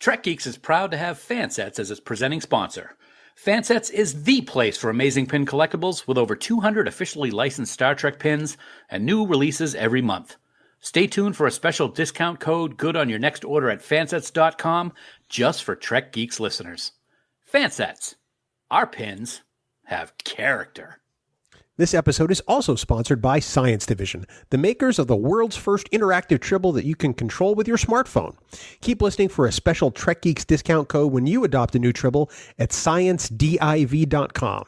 Trek Geeks is proud to have Fansets as its presenting sponsor. Fansets is the place for amazing pin collectibles with over 200 officially licensed Star Trek pins and new releases every month. Stay tuned for a special discount code good on your next order at fansets.com just for Trek Geeks listeners. Fansets. Our pins have character. This episode is also sponsored by Science Division, the makers of the world's first interactive tribble that you can control with your smartphone. Keep listening for a special Trek Geeks discount code when you adopt a new tribble at sciencediv.com.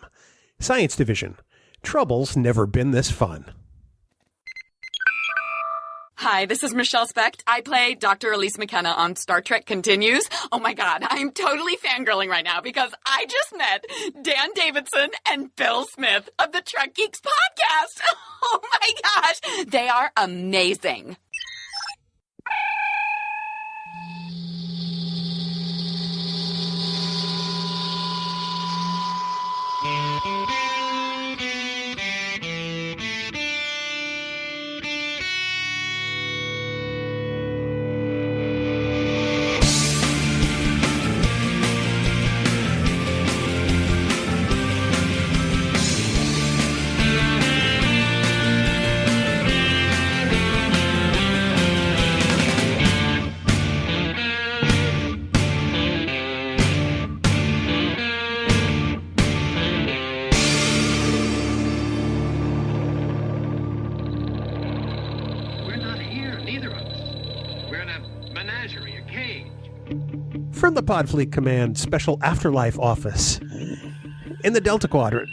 Science Division. Trouble's never been this fun. Hi, this is Michelle Specht. I play Dr. Elise McKenna on Star Trek Continues. Oh my God, I'm totally fangirling right now because I just met Dan Davidson and Bill Smith of the Trek Geeks podcast. Oh my gosh, they are amazing. From the Podfleet Command Special Afterlife Office, in the Delta Quadrant,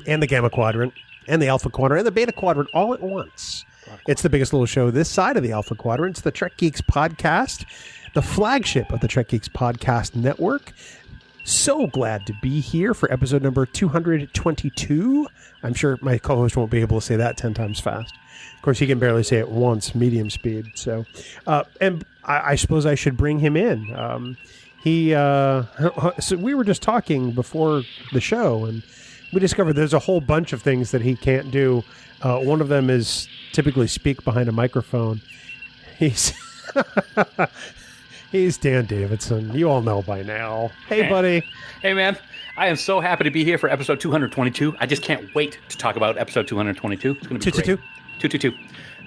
and the Gamma Quadrant, and the Alpha Quadrant, and the Beta Quadrant all at once. It's the biggest little show this side of the Alpha Quadrant. It's the Trek Geeks podcast, the flagship of the Trek Geeks podcast network. So glad to be here for episode number 222. I'm sure my co-host won't be able to say that 10 times fast. Of course, he can barely say it once, medium speed. So, and I suppose I should bring him in. So we were just talking before the show, and we discovered there's a whole bunch of things that he can't do. One of them is typically speak behind a microphone. He's Dan Davidson. You all know by now. Hey, buddy. Hey, man. I am so happy to be here for episode 222. I just can't wait to talk about episode 222. It's going to be great. 222.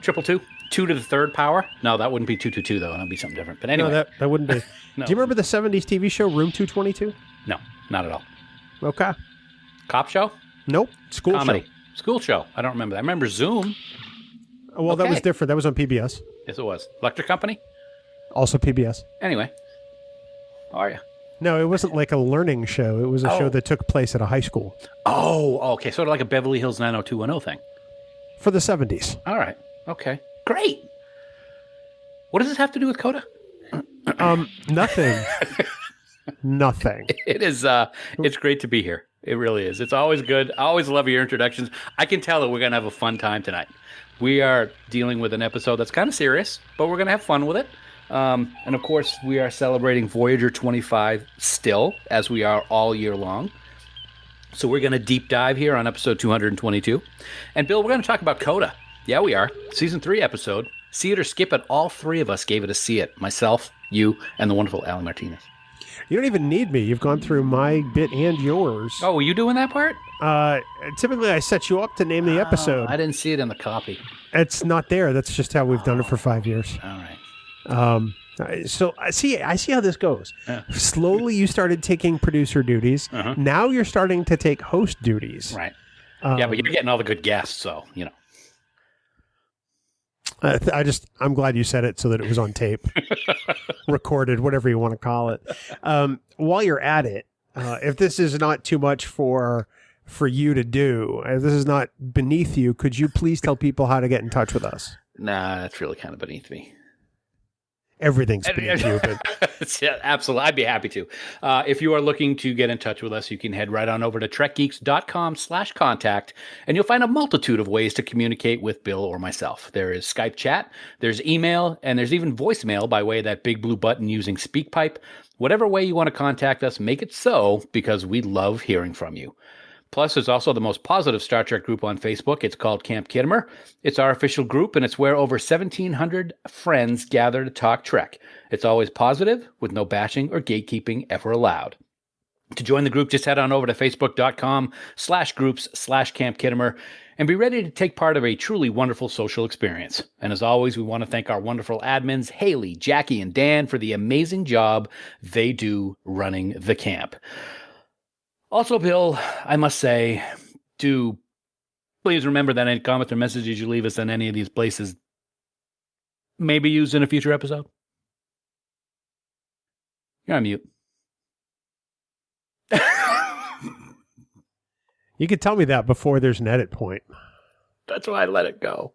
222. 2 to the third power? No, that wouldn't be 222, though. That would be something different. But anyway. No, that wouldn't be. No. Do you remember the 70s TV show Room 222? No, not at all. Okay. Cop show? Nope. School Comedy. show. School show. I don't remember that. I remember Zoom. Well, okay. That was different. That was on PBS. Yes, it was. Electric Company? Also PBS. Anyway. How are you? No, it wasn't like a learning show. It was a show that took place at a high school. Oh, okay. Sort of like a Beverly Hills 90210 thing. For the 70s. All right. Okay. Great. What does this have to do with Coda? Nothing. Nothing. It is. It's great to be here. It really is. It's always good. I always love your introductions. I can tell that we're going to have a fun time tonight. We are dealing with an episode that's kind of serious, but we're going to have fun with it. And of course, we are celebrating Voyager 25 still, as we are all year long. So we're going to deep dive here on episode 222. And Bill, we're going to talk about Coda. Yeah, we are. Season 3 episode. See it or skip it. All three of us gave it a see it. Myself, you, and the wonderful Alan Martinez. You don't even need me. You've gone through my bit and yours. Oh, were you doing that part? Typically, I set you up to name the episode. I didn't see it in the copy. It's not there. That's just how we've done it for 5 years. All right. So I see how this goes. Yeah. Slowly, you started taking producer duties. Uh-huh. Now you're starting to take host duties. Right. Yeah, but you're getting all the good guests, so you know. I'm glad you said it so that it was on tape, recorded, whatever you want to call it. While you're at it, if this is not too much for you to do, if this is not beneath you, could you please tell people how to get in touch with us? Nah, that's really kind of beneath me. Everything's beneath you. But... Yeah, absolutely. I'd be happy to. If you are looking to get in touch with us, you can head right on over to trekgeeks.com/contact, and you'll find a multitude of ways to communicate with Bill or myself. There is Skype chat, there's email, and there's even voicemail by way of that big blue button using SpeakPipe. Whatever way you want to contact us, make it so, because we love hearing from you. Plus, there's also the most positive Star Trek group on Facebook. It's called Camp Kittimer. It's our official group, and it's where over 1,700 friends gather to talk Trek. It's always positive, with no bashing or gatekeeping ever allowed. To join the group, just head on over to facebook.com/groups/Camp Kittimer and be ready to take part of a truly wonderful social experience. And as always, we want to thank our wonderful admins, Haley, Jackie, and Dan, for the amazing job they do running the camp. Also, Bill, I must say, do please remember that any comments or messages you leave us in any of these places may be used in a future episode. You're on mute. You could tell me that before there's an edit point. That's why I let it go.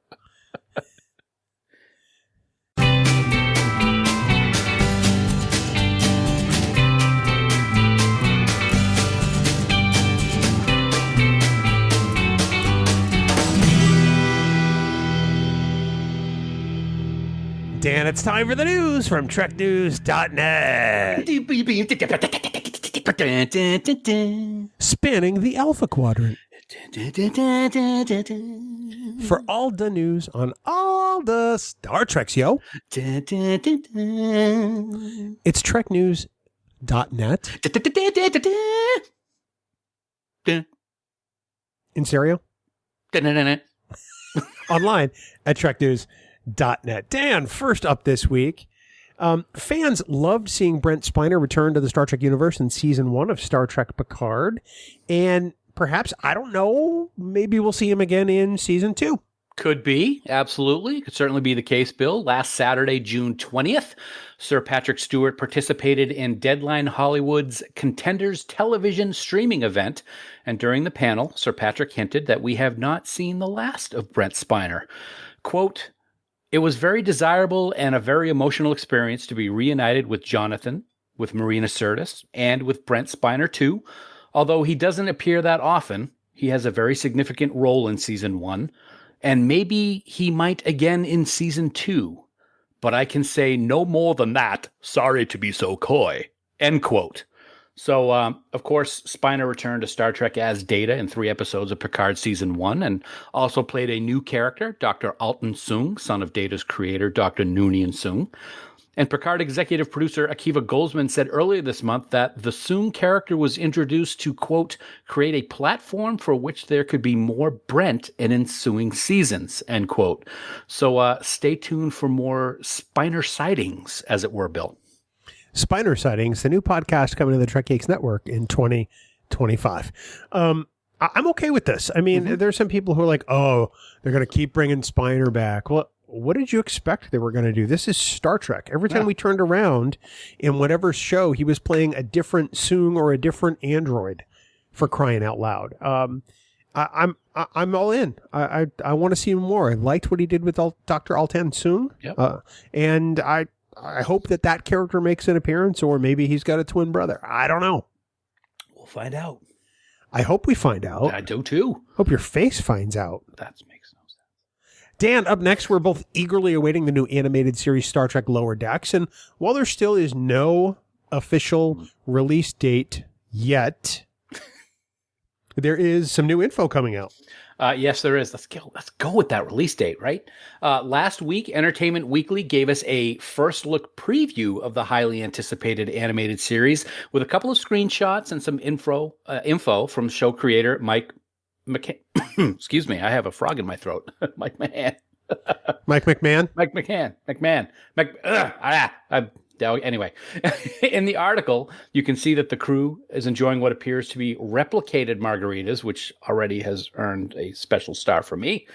Dan, it's time for the news from TrekNews.net. Spanning the Alpha Quadrant. For all the news on all the Star Treks, yo. It's TrekNews.net. In stereo? Online at TrekNews.net. Dan, first up this week, fans loved seeing Brent Spiner return to the Star Trek universe in Season 1 of Star Trek Picard, and perhaps, I don't know, maybe we'll see him again in Season 2. Could be, absolutely. Could certainly be the case, Bill. Last Saturday, June 20th, Sir Patrick Stewart participated in Deadline Hollywood's Contenders television streaming event, and during the panel, Sir Patrick hinted that we have not seen the last of Brent Spiner. Quote, "It was very desirable and a very emotional experience to be reunited with Jonathan, with Marina Sirtis, and with Brent Spiner too. Although he doesn't appear that often, he has a very significant role in Season 1, and maybe he might again in Season 2. But I can say no more than that. Sorry to be so coy." End quote. So, of course, Spiner returned to Star Trek as Data in 3 episodes of Picard Season 1 and also played a new character, Dr. Alton Soong, son of Data's creator, Dr. Noonien Soong. And Picard executive producer Akiva Goldsman said earlier this month that the Soong character was introduced to, quote, "create a platform for which there could be more Brent in ensuing seasons," end quote. So stay tuned for more Spiner sightings, as it were, Bill. Spiner Sightings, the new podcast coming to the Trek Geeks Network in 2025. I'm okay with this. I mean, there's some people who are like, oh, they're going to keep bringing Spiner back. Well, what did you expect they were going to do? This is Star Trek. Every time we turned around in whatever show, he was playing a different Soong or a different android, for crying out loud. I'm all in. I want to see more. I liked what he did with Dr. Altan Soong. Yep. And I hope that character makes an appearance, or maybe he's got a twin brother. I don't know. We'll find out. I hope we find out. I do too. Hope your face finds out. That makes no sense. Dan, up next, we're both eagerly awaiting the new animated series Star Trek Lower Decks. And while there still is no official release date yet, there is some new info coming out. Yes, there is. Let's go with that release date, right? Last week, Entertainment Weekly gave us a first look preview of the highly anticipated animated series with a couple of screenshots and some info from show creator Mike McCann. Excuse me, I have a frog in my throat. Mike McMahon. Mike McMahon? Mike McMahon. Anyway, in the article, you can see that the crew is enjoying what appears to be replicated margaritas, which already has earned a special star from me.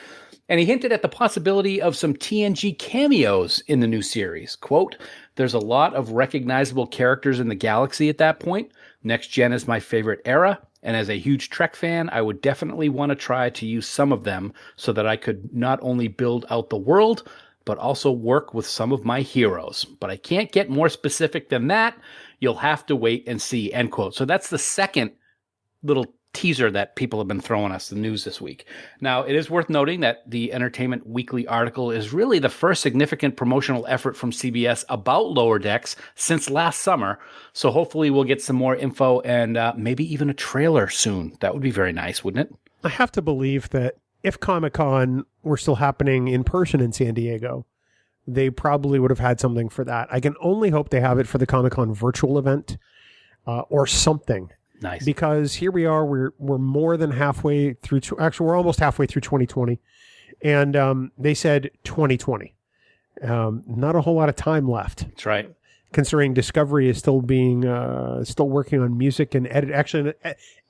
And he hinted at the possibility of some TNG cameos in the new series. Quote, "There's a lot of recognizable characters in the galaxy at that point. Next Gen is my favorite era. And as a huge Trek fan, I would definitely want to try to use some of them so that I could not only build out the world, but also work with some of my heroes. But I can't get more specific than that. You'll have to wait and see," end quote. So that's the second little teaser that people have been throwing us, the news this week. Now, it is worth noting that the Entertainment Weekly article is really the first significant promotional effort from CBS about Lower Decks since last summer. So hopefully we'll get some more info and maybe even a trailer soon. That would be very nice, wouldn't it? I have to believe that if Comic-Con were still happening in person in San Diego, they probably would have had something for that. I can only hope they have it for the Comic-Con virtual event or something. Nice. Because here we are, we're more than halfway through, actually we're almost halfway through 2020. And they said 2020. Not a whole lot of time left. That's right. Considering Discovery is still still working on music and edit. Actually,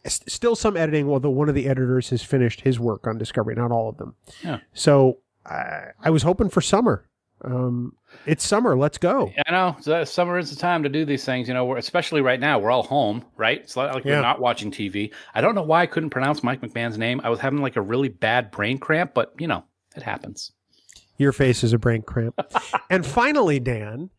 still some editing, although one of the editors has finished his work on Discovery, not all of them. Yeah. So I was hoping for summer. It's summer. Let's go. Yeah, I know. Summer is the time to do these things. Especially right now, we're all home, right? It's like we're not watching TV. I don't know why I couldn't pronounce Mike McMahon's name. I was having like a really bad brain cramp, but it happens. Your face is a brain cramp. And finally, Dan,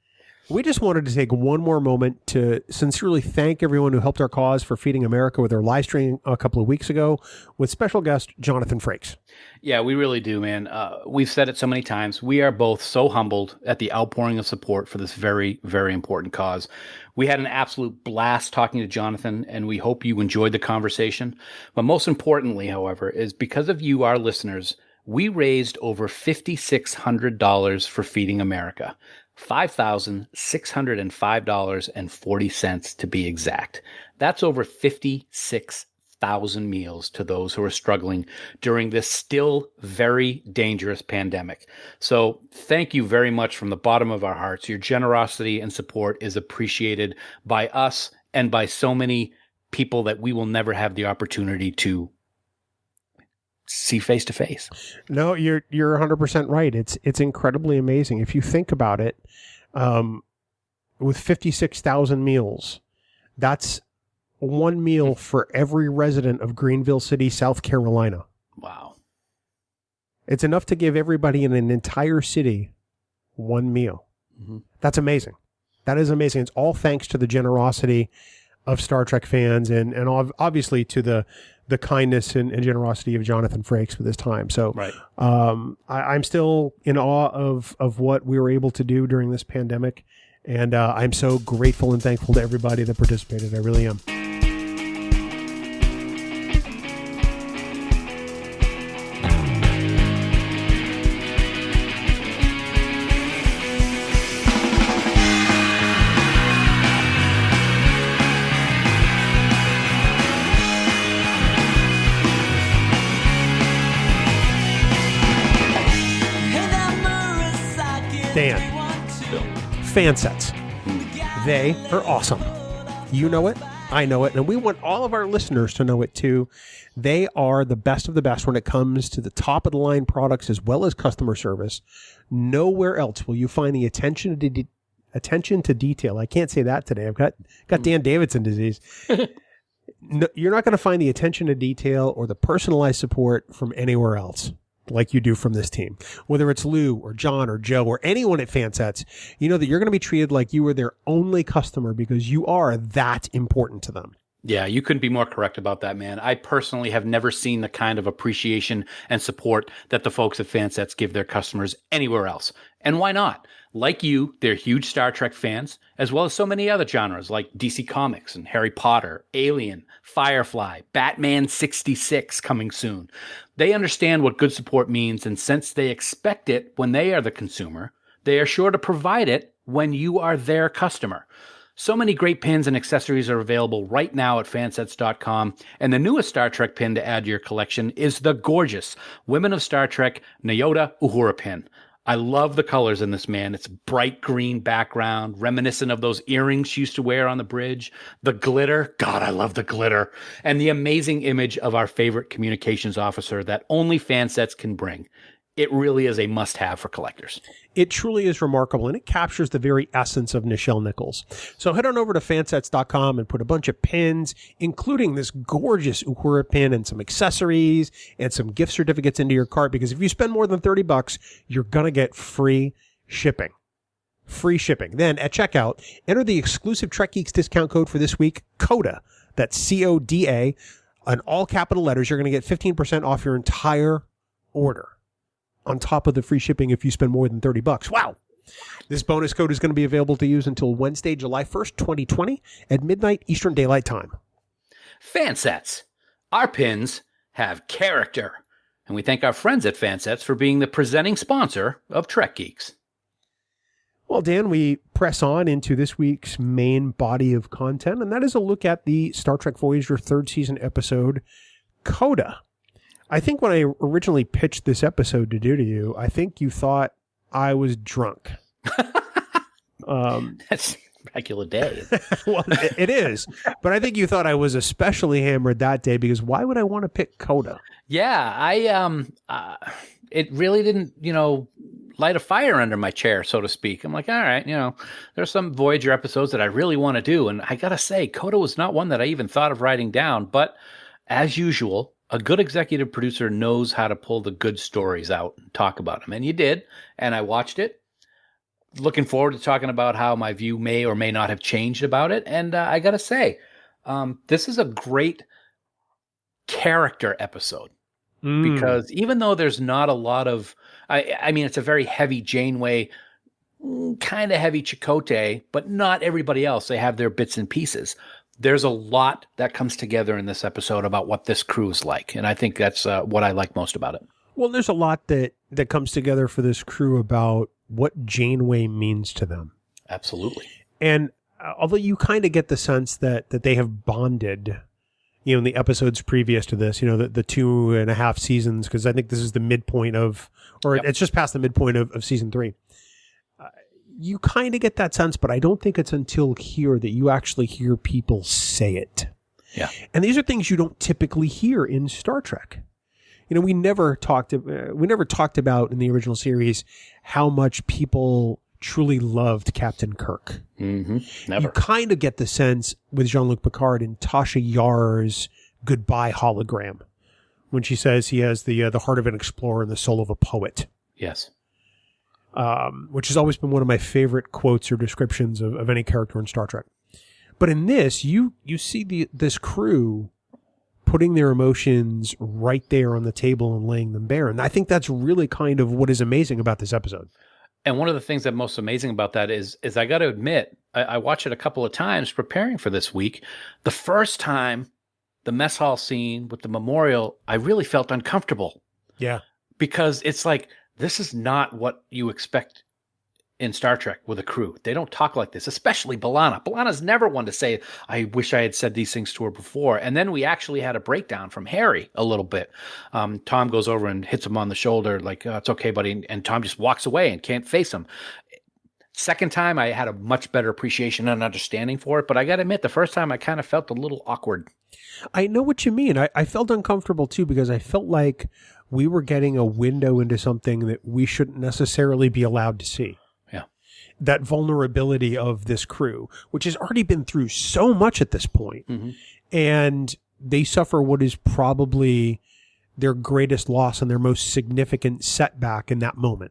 we just wanted to take one more moment to sincerely thank everyone who helped our cause for Feeding America with our live stream a couple of weeks ago with special guest Jonathan Frakes. Yeah, we really do, man. We've said it so many times. We are both so humbled at the outpouring of support for this very, very important cause. We had an absolute blast talking to Jonathan, and we hope you enjoyed the conversation. But most importantly, however, is because of you, our listeners, we raised over $5,600 for Feeding America. $5,605.40 to be exact. That's over 56,000 meals to those who are struggling during this still very dangerous pandemic. So thank you very much from the bottom of our hearts. Your generosity and support is appreciated by us and by so many people that we will never have the opportunity to see face to face. No, you're 100% right. It's incredibly amazing. If you think about it, with 56,000 meals, that's one meal for every resident of Greenville City, South Carolina. Wow. It's enough to give everybody in an entire city one meal. Mm-hmm. That's amazing. That is amazing. It's all thanks to the generosity of Star Trek fans and obviously to the kindness and generosity of Jonathan Frakes for this time. So right. I'm still in awe of what we were able to do during this pandemic. And I'm so grateful and thankful to everybody that participated. I really am. Dan, fan sets. They are awesome. You know it. I know it. And we want all of our listeners to know it too. They are the best of the best when it comes to the top of the line products as well as customer service. Nowhere else will you find the attention to detail. I can't say that today. I've got Dan Davidson disease. No, you're not going to find the attention to detail or the personalized support from anywhere else like you do from this team. Whether it's Lou or John or Joe or anyone at Fansets, you know that you're going to be treated like you are their only customer because you are that important to them. Yeah, you couldn't be more correct about that, man. I personally have never seen the kind of appreciation and support that the folks at Fansets give their customers anywhere else. And why not? Like you, they're huge Star Trek fans, as well as so many other genres like DC Comics and Harry Potter, Alien, Firefly, Batman 66 coming soon. They understand what good support means, and since they expect it when they are the consumer, they are sure to provide it when you are their customer. So many great pins and accessories are available right now at fansets.com, and the newest Star Trek pin to add to your collection is the gorgeous Women of Star Trek Nyota Uhura pin. I love the colors in this, man. It's bright green background, reminiscent of those earrings she used to wear on the bridge. The glitter, God, I love the glitter. And the amazing image of our favorite communications officer that only Fansets can bring. It really is a must-have for collectors. It truly is remarkable, and it captures the very essence of Nichelle Nichols. So head on over to fansets.com and put a bunch of pins, including this gorgeous Uhura pin and some accessories and some gift certificates into your cart, because if you spend more than $30, you're going to get free shipping. Free shipping. Then at checkout, enter the exclusive Trek Geeks discount code for this week, Coda. That's CODA. in all capital letters, you're going to get 15% off your entire order on top of the free shipping if you spend more than $30. Wow. This bonus code is going to be available to use until Wednesday, July 1st, 2020 at midnight Eastern Daylight Time. Fansets. Our pins have character. And we thank our friends at Fansets for being the presenting sponsor of Trek Geeks. Well, Dan, we press on into this week's main body of content, and that is a look at the Star Trek Voyager 3rd season episode, Coda. I think when I originally pitched this episode to do to you, I think you thought I was drunk. That's a regular day. Well, it is. But I think you thought I was especially hammered that day because why would I want to pick Coda? Yeah, it really didn't, light a fire under my chair, so to speak. I'm like, all right, there's some Voyager episodes that I really want to do. And I got to say, Coda was not one that I even thought of writing down. But as usual, a good executive producer knows how to pull the good stories out and talk about them. And you did. And I watched it. Looking forward to talking about how my view may or may not have changed about it. And I got to say, this is a great character episode. Because even though there's not a lot of, I mean, it's a very heavy Janeway, kind of heavy Chakotay, but not everybody else. They have their bits and pieces. There's a lot that comes together in this episode about what this crew is like. And I think that's what I like most about it. Well, there's a lot that comes together for this crew about what Janeway means to them. Absolutely. And although you kind of get the sense that they have bonded, in the episodes previous to this, the 2.5 seasons, because I think this is the midpoint of, or it's just past the midpoint of season 3. You kind of get that sense, but I don't think it's until here that you actually hear people say it. Yeah. And these are things you don't typically hear in Star Trek. We never talked about in the original series how much people truly loved Captain Kirk. Mm-hmm. Never. You kind of get the sense with Jean-Luc Picard in Tasha Yar's goodbye hologram when she says he has the heart of an explorer and the soul of a poet. Yes. Which has always been one of my favorite quotes or descriptions of any character in Star Trek. But in this, you see this crew putting their emotions right there on the table and laying them bare. And I think that's really kind of what is amazing about this episode. And one of the things that's most amazing about that is I got to admit, I watched it a couple of times preparing for this week. The first time, the mess hall scene with the memorial, I really felt uncomfortable. Yeah. Because it's like, this is not what you expect in Star Trek with a crew. They don't talk like this, especially B'Elanna. B'Elanna's never one to say, I wish I had said these things to her before. And then we actually had a breakdown from Harry a little bit. Tom goes over and hits him on the shoulder like, oh, it's okay, buddy. And Tom just walks away and can't face him. Second time, I had a much better appreciation and understanding for it. But I got to admit, the first time I kind of felt a little awkward. I know what you mean. I felt uncomfortable too because I felt like we were getting a window into something that we shouldn't necessarily be allowed to see. That vulnerability of this crew, which has already been through so much at this point. Mm-hmm. And they suffer what is probably their greatest loss and their most significant setback in that moment.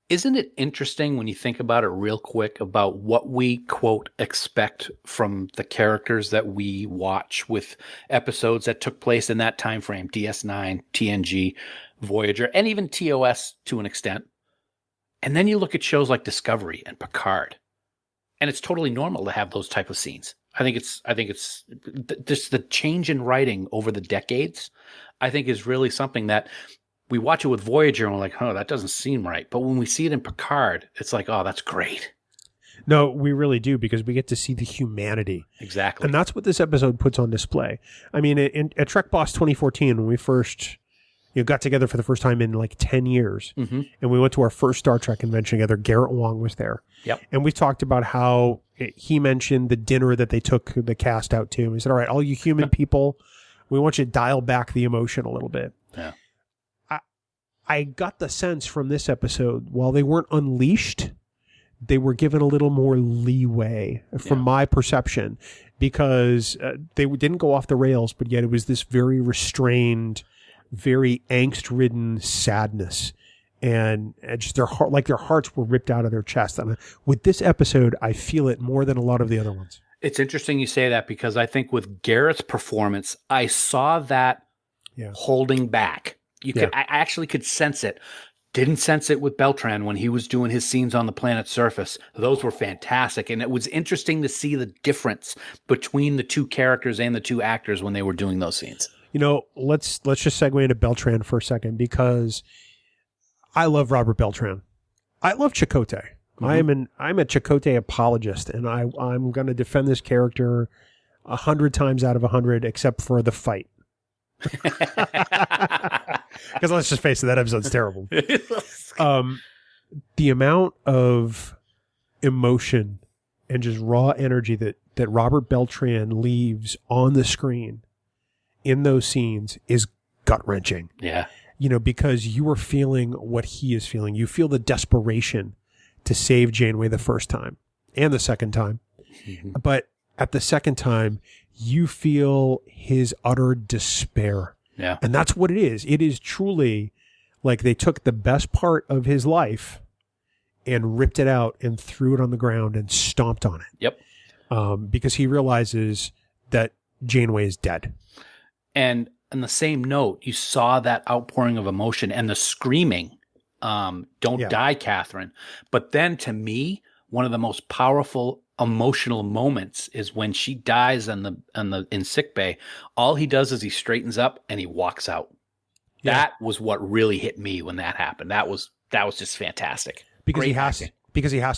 Isn't it interesting when you think about it real quick about what we, quote, expect from the characters that we watch with episodes that took place in that time frame, DS9, TNG, Voyager, and even TOS to an extent? And then you look at shows like Discovery and Picard, and it's totally normal to have those type of scenes. I think it's just the change in writing over the decades, I think is really something that we watch it with Voyager and we're like, oh, that doesn't seem right. But when we see it in Picard, it's like, oh, that's great. No, we really do, because we get to see the humanity. Exactly. And that's what this episode puts on display. I mean, at Trek Boss 2014, when we first got together for the first time in like 10 years, mm-hmm. and we went to our first Star Trek convention together, Garrett Wong was there. Yep. And we talked about how he mentioned the dinner that they took the cast out to. He said, all right, all you human people, we want you to dial back the emotion a little bit. Yeah. I got the sense from this episode, while they weren't unleashed, they were given a little more leeway from my perception, because they didn't go off the rails, but yet it was this very restrained, very angst-ridden sadness, and just their hearts were ripped out of their chest. And with this episode, I feel it more than a lot of the other ones. It's interesting you say that because I think with Garrett's performance, I saw that holding back. I actually could sense it. Didn't sense it with Beltran when he was doing his scenes on the planet's surface. Those were fantastic. And it was interesting to see the difference between the two characters and the two actors when they were doing those scenes. Let's just segue into Beltran for a second, because I love Robert Beltran. I love Chakotay. Mm-hmm. I'm a Chakotay apologist, and I'm going to defend this character 100 times out of 100, except for the fight. Because let's just face it, that episode's terrible. The amount of emotion and just raw energy that Robert Beltran leaves on the screen in those scenes is gut-wrenching. Yeah. Because you are feeling what he is feeling. You feel the desperation to save Janeway the first time and the second time. Mm-hmm. But at the second time, you feel his utter despair. Yeah. And that's what it is. It is truly like they took the best part of his life and ripped it out and threw it on the ground and stomped on it. Yep. Because he realizes that Janeway is dead. And on the same note, you saw that outpouring of emotion and the screaming, don't die, Kathryn. But then to me, one of the most powerful emotional moments is when she dies in sickbay. All he does is he straightens up and he walks out. Yeah. That was what really hit me when that happened. That was just fantastic. Because he has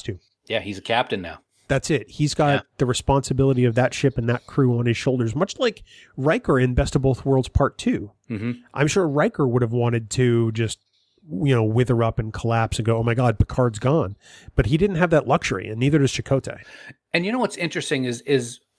to. Yeah, he's a captain now. That's it. He's got the responsibility of that ship and that crew on his shoulders, much like Riker in Best of Both Worlds Part 2. Mm-hmm. I'm sure Riker would have wanted to just, wither up and collapse and go, oh my God, Picard's gone. But he didn't have that luxury, and neither does Chakotay. And what's interesting is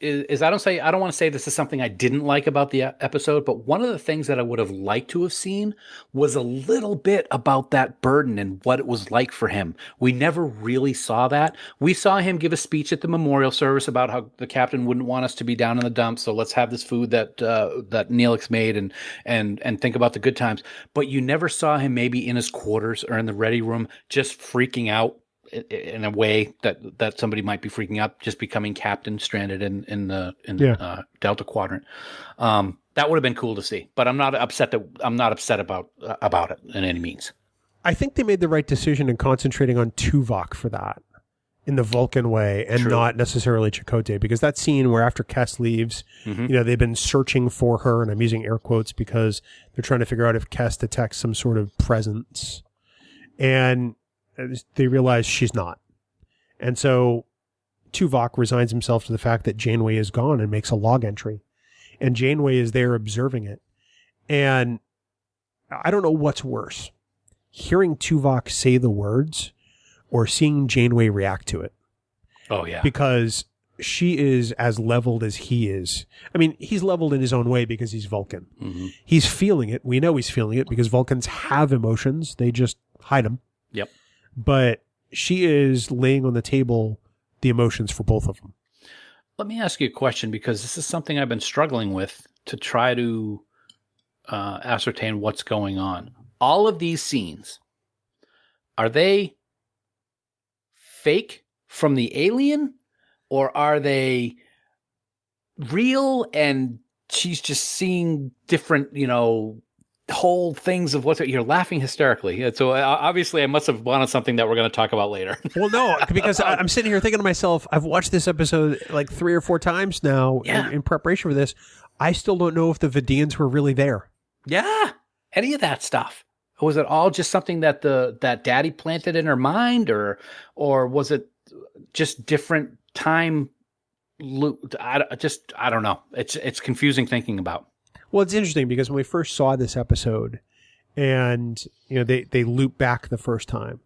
I don't want to say this is something I didn't like about the episode, but one of the things that I would have liked to have seen was a little bit about that burden and what it was like for him. We never really saw that. We saw him give a speech at the memorial service about how the captain wouldn't want us to be down in the dumps, so let's have this food that Neelix made and think about the good times. But you never saw him maybe in his quarters or in the ready room just freaking out in a way that somebody might be freaking out, just becoming captain stranded in the Delta Quadrant. That would have been cool to see, but I'm not upset about it in any means. I think they made the right decision in concentrating on Tuvok for that in the Vulcan way, and not necessarily Chakotay, because that scene where after Kes leaves, they've been searching for her, and I'm using air quotes because they're trying to figure out if Kes detects some sort of presence, and they realize she's not. And so Tuvok resigns himself to the fact that Janeway is gone and makes a log entry. And Janeway is there observing it. And I don't know what's worse, hearing Tuvok say the words or seeing Janeway react to it. Oh, yeah. Because she is as leveled as he is. I mean, he's leveled in his own way because he's Vulcan. Mm-hmm. He's feeling it. We know he's feeling it because Vulcans have emotions. They just hide them. Yep. But she is laying on the table the emotions for both of them. Let me ask you a question, because this is something I've been struggling with to try to ascertain what's going on. All of these scenes, are they fake from the alien, or are they real and she's just seeing different, whole things of you're laughing hysterically. So obviously I must have wanted something that we're going to talk about later. Well, no, because I'm sitting here thinking to myself, I've watched this episode like 3 or 4 times now in preparation for this. I still don't know if the Vidians were really there. Yeah. Any of that stuff. Was it all just something that that Daddy planted in her mind, or was it just different time loop? I don't know. It's confusing thinking about. Well, it's interesting because when we first saw this episode and, they loop back the first time,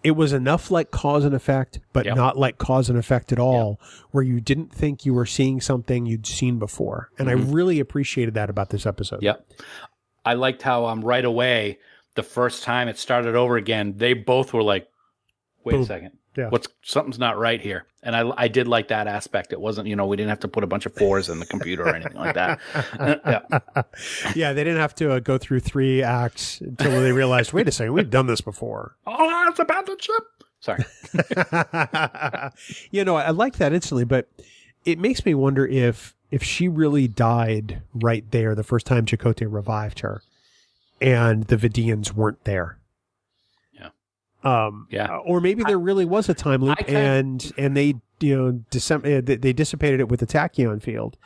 it was enough like cause and effect, but not like cause and effect at all, where you didn't think you were seeing something you'd seen before. And I really appreciated that about this episode. Yep. I liked how right away, the first time it started over again, they both were like, wait a second. Yeah. Something's not right here. And I did like that aspect. It wasn't, we didn't have to put a bunch of 4s in the computer or anything like that. Yeah, they didn't have to go through 3 acts until they realized, wait a second, we've done this before. Oh, it's a abandoned ship. Sorry. I like that instantly, but it makes me wonder if she really died right there the first time Chakotay revived her, and the Vidians weren't there. Or maybe there really was a time loop, and they they dissipated it with the tachyon field.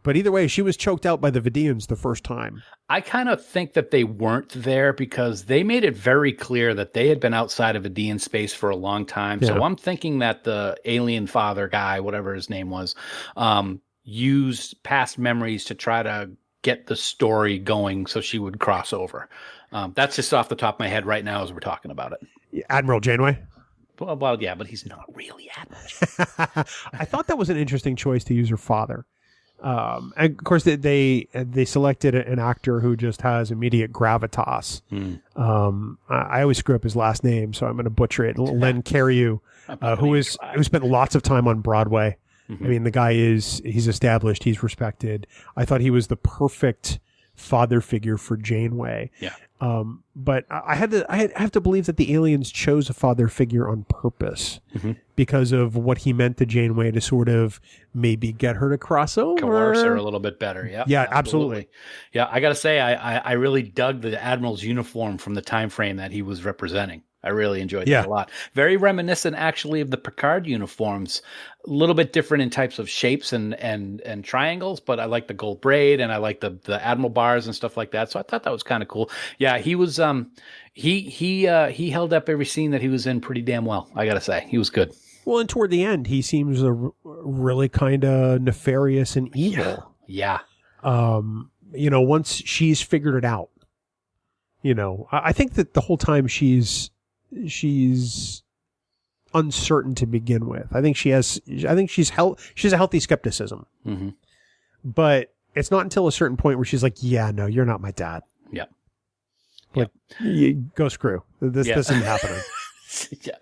But either way, she was choked out by the Vidians the first time. I kind of think that they weren't there because they made it very clear that they had been outside of Vidian space for a long time. Yeah. So I'm thinking that the alien father guy, whatever his name was, used past memories to try to get the story going so she would cross over. That's just off the top of my head right now as we're talking about it. Admiral Janeway? Well, yeah, but he's not really Admiral. I thought that was an interesting choice to use her father. And of course, they selected an actor who just has immediate gravitas. I always screw up his last name, so I'm going to butcher it. Len Cariou, who spent lots of time on Broadway. I mean, the guy he's established, he's respected. I thought he was the perfect father figure for Janeway. Yeah. But I have to believe that the aliens chose a father figure on purpose because of what he meant to Janeway to sort of maybe get her to cross over. Coerce her a little bit better. Yeah. Yeah, absolutely. Yeah. I got to say, I really dug the Admiral's uniform from the time frame that he was representing. I really enjoyed that a lot. Very reminiscent, actually, of the Picard uniforms. A little bit different in types of shapes and triangles, but I like the gold braid and I like the Admiral bars and stuff like that. So I thought that was kind of cool. Yeah, he was he held up every scene that he was in pretty damn well. I gotta say, he was good. Well, and toward the end, he seems really kind of nefarious and evil. Yeah. Once she's figured it out, I think that the whole time she's uncertain to begin with. I think she's a healthy skepticism. But it's not until a certain point where she's like, yeah, no, you're not my dad. Yep. Like, go screw. This isn't happening. Yeah.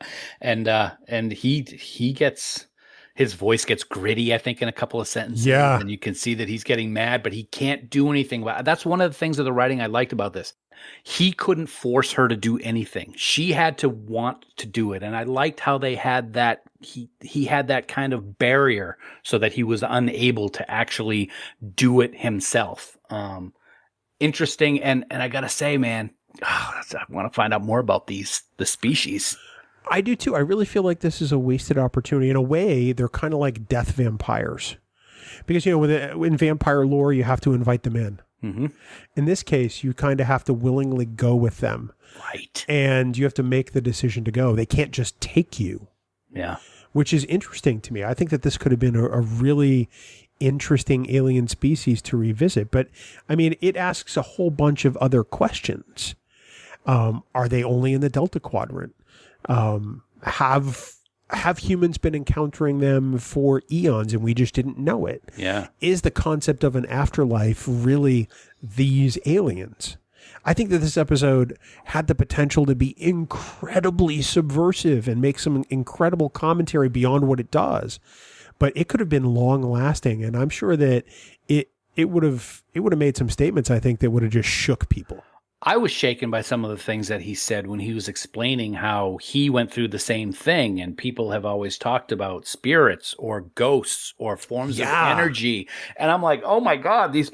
And he gets, his voice gets gritty, I think, in a couple of sentences. Yeah. And you can see that he's getting mad, but he can't do anything about it. That's one of the things of the writing I liked about this. He couldn't force her to do anything. She had to want to do it. And I liked how they had that, he had that kind of barrier so that he was unable to actually do it himself. Interesting. And I gotta say, man, I want to find out more about the species. I do too. I really feel like this is a wasted opportunity. In a way, they're kind of like death vampires. Because, in vampire lore, you have to invite them in. In this case, you kind of have to willingly go with them. Right. And you have to make the decision to go. They can't just take you. Yeah. Which is interesting to me. I think that this could have been a really interesting alien species to revisit. But, I mean, it asks a whole bunch of other questions. Are they only in the Delta Quadrant? Have humans been encountering them for eons and we just didn't know it? Yeah. Is the concept of an afterlife really these aliens? I think that this episode had the potential to be incredibly subversive and make some incredible commentary beyond what it does. But it could have been long lasting, and I'm sure that it would have made some statements, I think, that would have just shook people. I was shaken by some of the things that he said when he was explaining how he went through the same thing, and people have always talked about spirits or ghosts or forms of energy. And I'm like, oh my God, these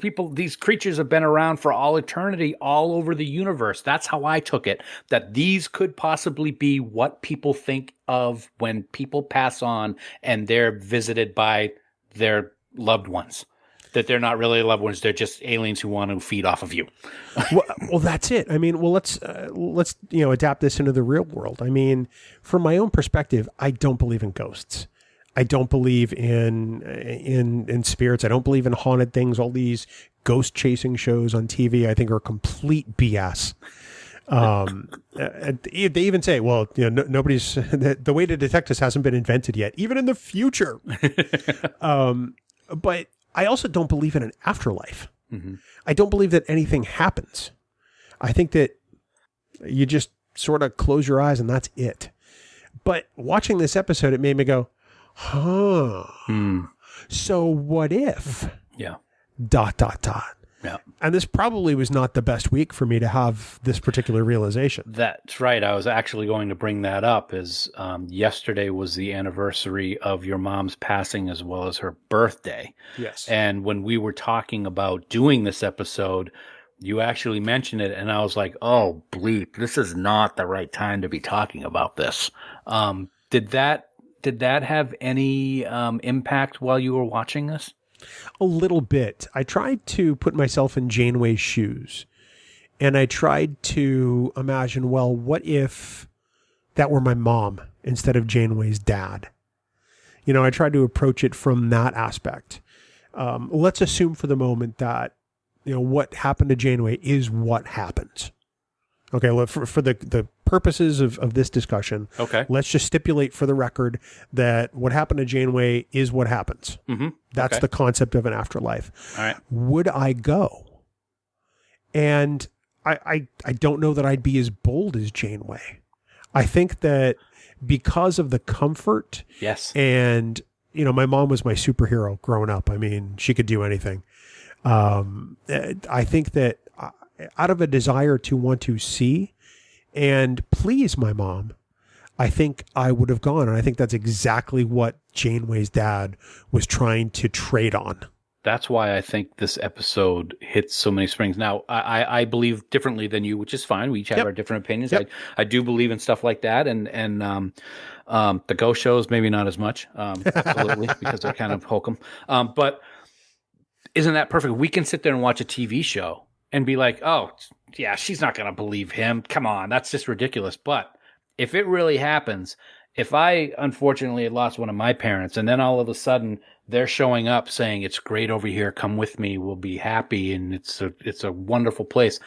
creatures have been around for all eternity all over the universe. That's how I took it, that these could possibly be what people think of when people pass on and they're visited by their loved ones. That they're not really loved ones; they're just aliens who want to feed off of you. well, that's it. I mean, let's adapt this into the real world. I mean, from my own perspective, I don't believe in ghosts. I don't believe in spirits. I don't believe in haunted things. All these ghost chasing shows on TV, I think, are complete BS. They even say, well, nobody's the way to detect this hasn't been invented yet, even in the future. But I also don't believe in an afterlife. I don't believe that anything happens. I think that you just sort of close your eyes and that's it. But watching this episode, it made me go, huh. So what if? Yeah. ... Yeah. And this probably was not the best week for me to have this particular realization. That's right. I was actually going to bring that up as yesterday was the anniversary of your mom's passing as well as her birthday. Yes. And when we were talking about doing this episode, you actually mentioned it, and I was like, oh, bleep, this is not the right time to be talking about this. Did that have any impact while you were watching this? A little bit. I tried to put myself in Janeway's shoes, and I tried to imagine, well, what if that were my mom instead of Janeway's dad? You know, I tried to approach it from that aspect. Let's assume for the moment that, you know, what happened to Janeway is what happens. Okay, well, for the purposes of this discussion, okay, let's just stipulate for the record that what happened to Janeway is what happens. Mm-hmm. That's the concept of an afterlife. All right. Would I go? And I don't know that I'd be as bold as Janeway. I think that because of the comfort, yes, and, you know, my mom was my superhero growing up. I mean, she could do anything. I think that out of a desire to want to see and please my mom, I think I would have gone. And I think that's exactly what Janeway's dad was trying to trade on. That's why I think this episode hits so many springs. Now, I believe differently than you, which is fine. We each have our different opinions. Yep. I do believe in stuff like that. And the ghost shows, maybe not as much, absolutely, because they're kind of hokum. But isn't that perfect? We can sit there and watch a TV show and be like, oh, yeah, she's not going to believe him. Come on, that's just ridiculous. But if it really happens, if I unfortunately had lost one of my parents and then all of a sudden they're showing up saying, it's great over here, come with me, we'll be happy, and it's a wonderful place,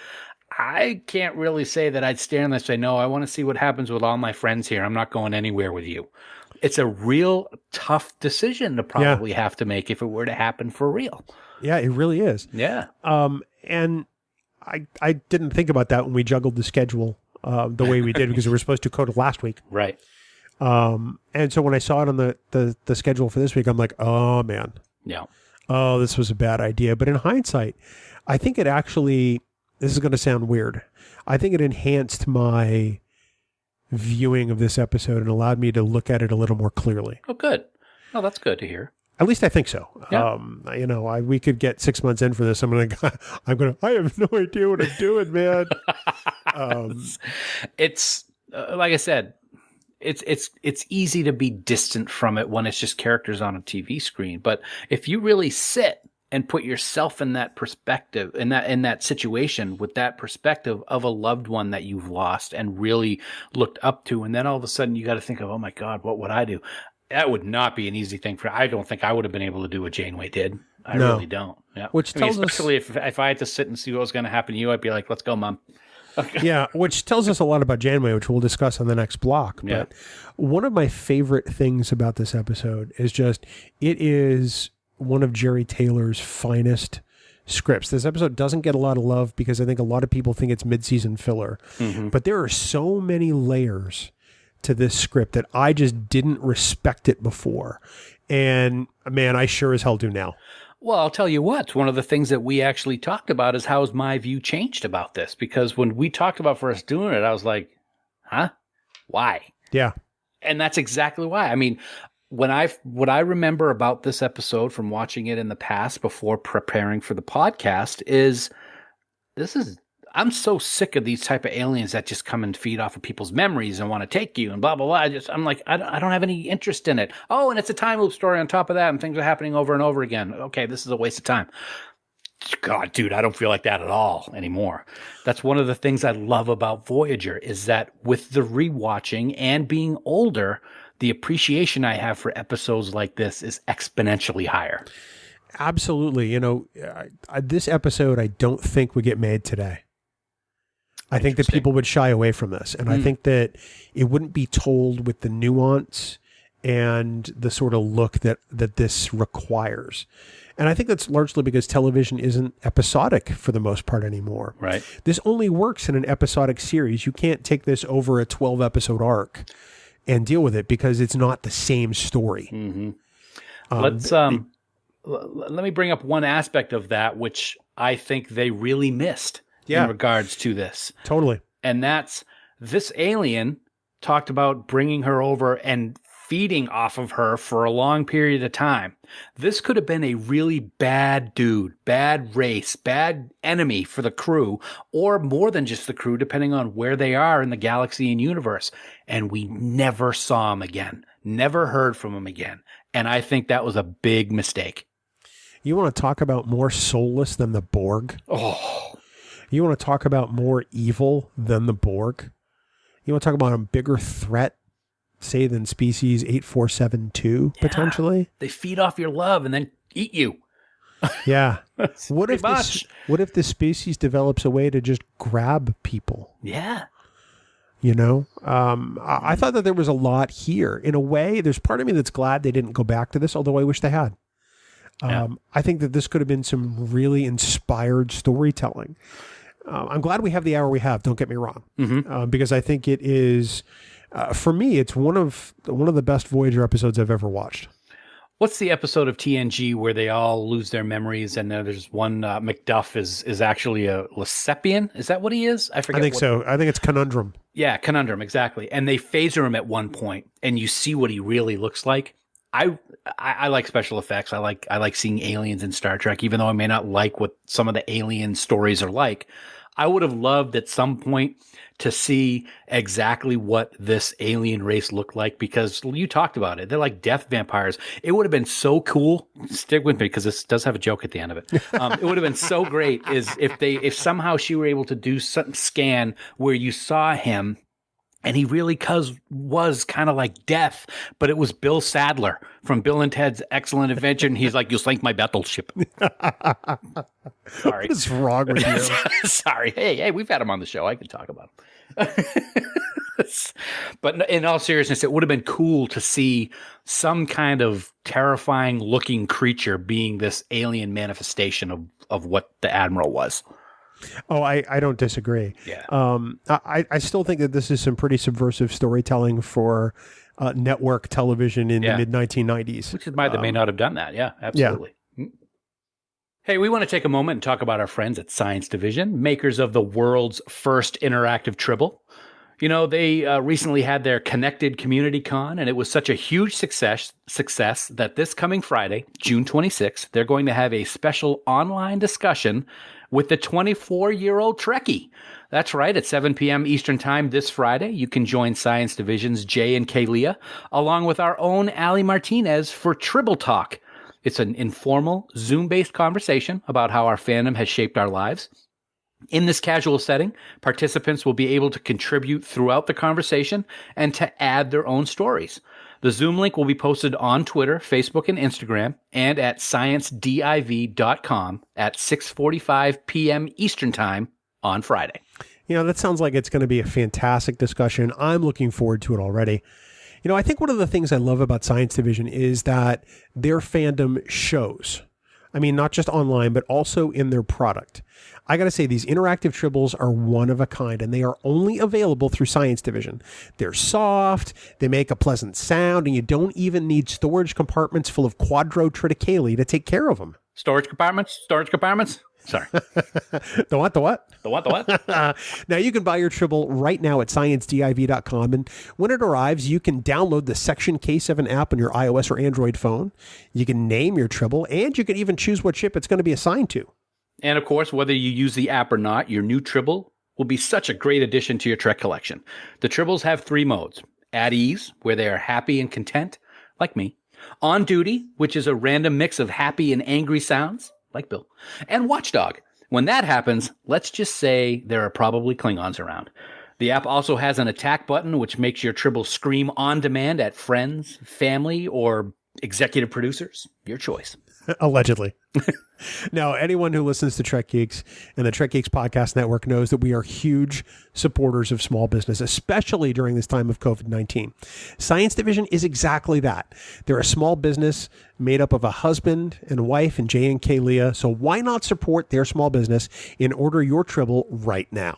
I can't really say that I'd stand there and say, no, I want to see what happens with all my friends here. I'm not going anywhere with you. It's a real tough decision to probably have to make if it were to happen for real. Yeah, it really is. Yeah. And I didn't think about that when we juggled the schedule the way we did, because we were supposed to Coda last week. Right. And so when I saw it on the schedule for this week, I'm like, oh, man. Yeah. Oh, this was a bad idea. But in hindsight, I think it actually, this is going to sound weird, I think it enhanced my viewing of this episode and allowed me to look at it a little more clearly. Oh, good. Oh, that's good to hear. At least I think so. Yeah. You know, we could get 6 months in for this. I have no idea what I'm doing, man. It's like I said, it's easy to be distant from it when it's just characters on a TV screen. But if you really sit and put yourself in that perspective, in that situation with that perspective of a loved one that you've lost and really looked up to, and then all of a sudden you got to think of, oh my God, what would I do? That would not be an easy thing I don't think I would have been able to do what Janeway did. I really don't. Yeah. Which tells especially if I had to sit and see what was going to happen to you, I'd be like, let's go, Mom. Okay. Yeah, which tells us a lot about Janeway, which we'll discuss on the next block. But one of my favorite things about this episode is just, it is one of Jerry Taylor's finest scripts. This episode doesn't get a lot of love because I think a lot of people think it's mid-season filler. Mm-hmm. But there are so many layers to this script that I just didn't respect it before. And man, I sure as hell do now. Well, I'll tell you what, one of the things that we actually talked about is how's my view changed about this? Because when we talked about first doing it, I was like, huh? Why? Yeah. And that's exactly why. I mean, what I remember about this episode from watching it in the past before preparing for the podcast is I'm so sick of these type of aliens that just come and feed off of people's memories and want to take you and blah, blah, blah. I'm like, I don't have any interest in it. Oh, and it's a time loop story on top of that and things are happening over and over again. Okay, this is a waste of time. God, dude, I don't feel like that at all anymore. That's one of the things I love about Voyager is that with the rewatching and being older, the appreciation I have for episodes like this is exponentially higher. Absolutely. You know, this episode I don't think would get made today. I think that people would shy away from this. And I think that it wouldn't be told with the nuance and the sort of look that this requires. And I think that's largely because television isn't episodic for the most part anymore. Right. This only works in an episodic series. You can't take this over a 12-episode arc and deal with it because it's not the same story. Mm-hmm. Let me bring up one aspect of that, which I think they really missed in regards to this. Totally. And that's this alien talked about bringing her over and feeding off of her for a long period of time. This could have been a really bad dude, bad race, bad enemy for the crew, or more than just the crew, depending on where they are in the galaxy and universe. And we never saw him again, never heard from him again. And I think that was a big mistake. You want to talk about more soulless than the Borg? Oh. You want to talk about more evil than the Borg? You want to talk about a bigger threat, say, than species 8472, potentially? They feed off your love and then eat you. Yeah. What if this species develops a way to just grab people? Yeah. You know, I thought that there was a lot here. In a way, there's part of me that's glad they didn't go back to this, although I wish they had. I think that this could have been some really inspired storytelling. I'm glad we have the hour we have, don't get me wrong, because I think it is, for me, it's one of the best Voyager episodes I've ever watched. What's the episode of TNG where they all lose their memories and there's one, Macduff is actually a Lesepian? Is that what he is? I forget. I think so. I think it's Conundrum. Yeah, Conundrum, exactly. And they phaser him at one point and you see what he really looks like. I like special effects. I like seeing aliens in Star Trek, even though I may not like what some of the alien stories are like. I would have loved at some point to see exactly what this alien race looked like, because you talked about it. They're like death vampires. It would have been so cool. Stick with me because this does have a joke at the end of it. It would have been so great is if somehow she were able to do some scan where you saw him and he really was kind of like death, but it was Bill Sadler from Bill and Ted's Excellent Adventure. And he's like, "You sank my battleship." Sorry. What is wrong with you? Sorry. Hey, we've had him on the show. I can talk about him. But in all seriousness, it would have been cool to see some kind of terrifying looking creature being this alien manifestation of what the Admiral was. Oh, I don't disagree. Yeah. I still think that this is some pretty subversive storytelling for network television in the mid-1990s. Which is why they may not have done that. Yeah, absolutely. Yeah. Hey, we want to take a moment and talk about our friends at Science Division, makers of the world's first interactive Tribble. You know, they recently had their Connected Community Con, and it was such a huge success that this coming Friday, June 26th, they're going to have a special online discussion with the 24-year-old Trekkie. That's right, at 7 p.m. Eastern Time this Friday, you can join Science Division's Jay and Kaylia, along with our own Ali Martinez for Tribble Talk. It's an informal, Zoom-based conversation about how our fandom has shaped our lives. In this casual setting, participants will be able to contribute throughout the conversation and to add their own stories. The Zoom link will be posted on Twitter, Facebook, and Instagram, and at sciencediv.com at 6:45 p.m. Eastern Time on Friday. You know, that sounds like it's going to be a fantastic discussion. I'm looking forward to it already. You know, I think one of the things I love about Science Division is that their fandom shows. I mean, not just online, but also in their product. I got to say, these interactive Tribbles are one of a kind, and they are only available through Science Division. They're soft, they make a pleasant sound, and you don't even need storage compartments full of quadro triticale to take care of them. Storage compartments? Sorry. The what? The what? Now, you can buy your Tribble right now at sciencediv.com, and when it arrives, you can download the Section K7 app on your iOS or Android phone. You can name your Tribble, and you can even choose what ship it's going to be assigned to. And of course, whether you use the app or not, your new Tribble will be such a great addition to your Trek collection. The Tribbles have 3 modes. At ease, where they are happy and content, like me. On duty, which is a random mix of happy and angry sounds, like Bill. And Watchdog. When that happens, let's just say there are probably Klingons around. The app also has an attack button, which makes your Tribble scream on demand at friends, family, or executive producers. Your choice. Allegedly. Now, anyone who listens to Trek Geeks and the Trek Geeks Podcast Network knows that we are huge supporters of small business, especially during this time of COVID-19. Science Division is exactly that. They're a small business made up of a husband and wife and Jay and Kaylia, so why not support their small business and order your Tribble right now?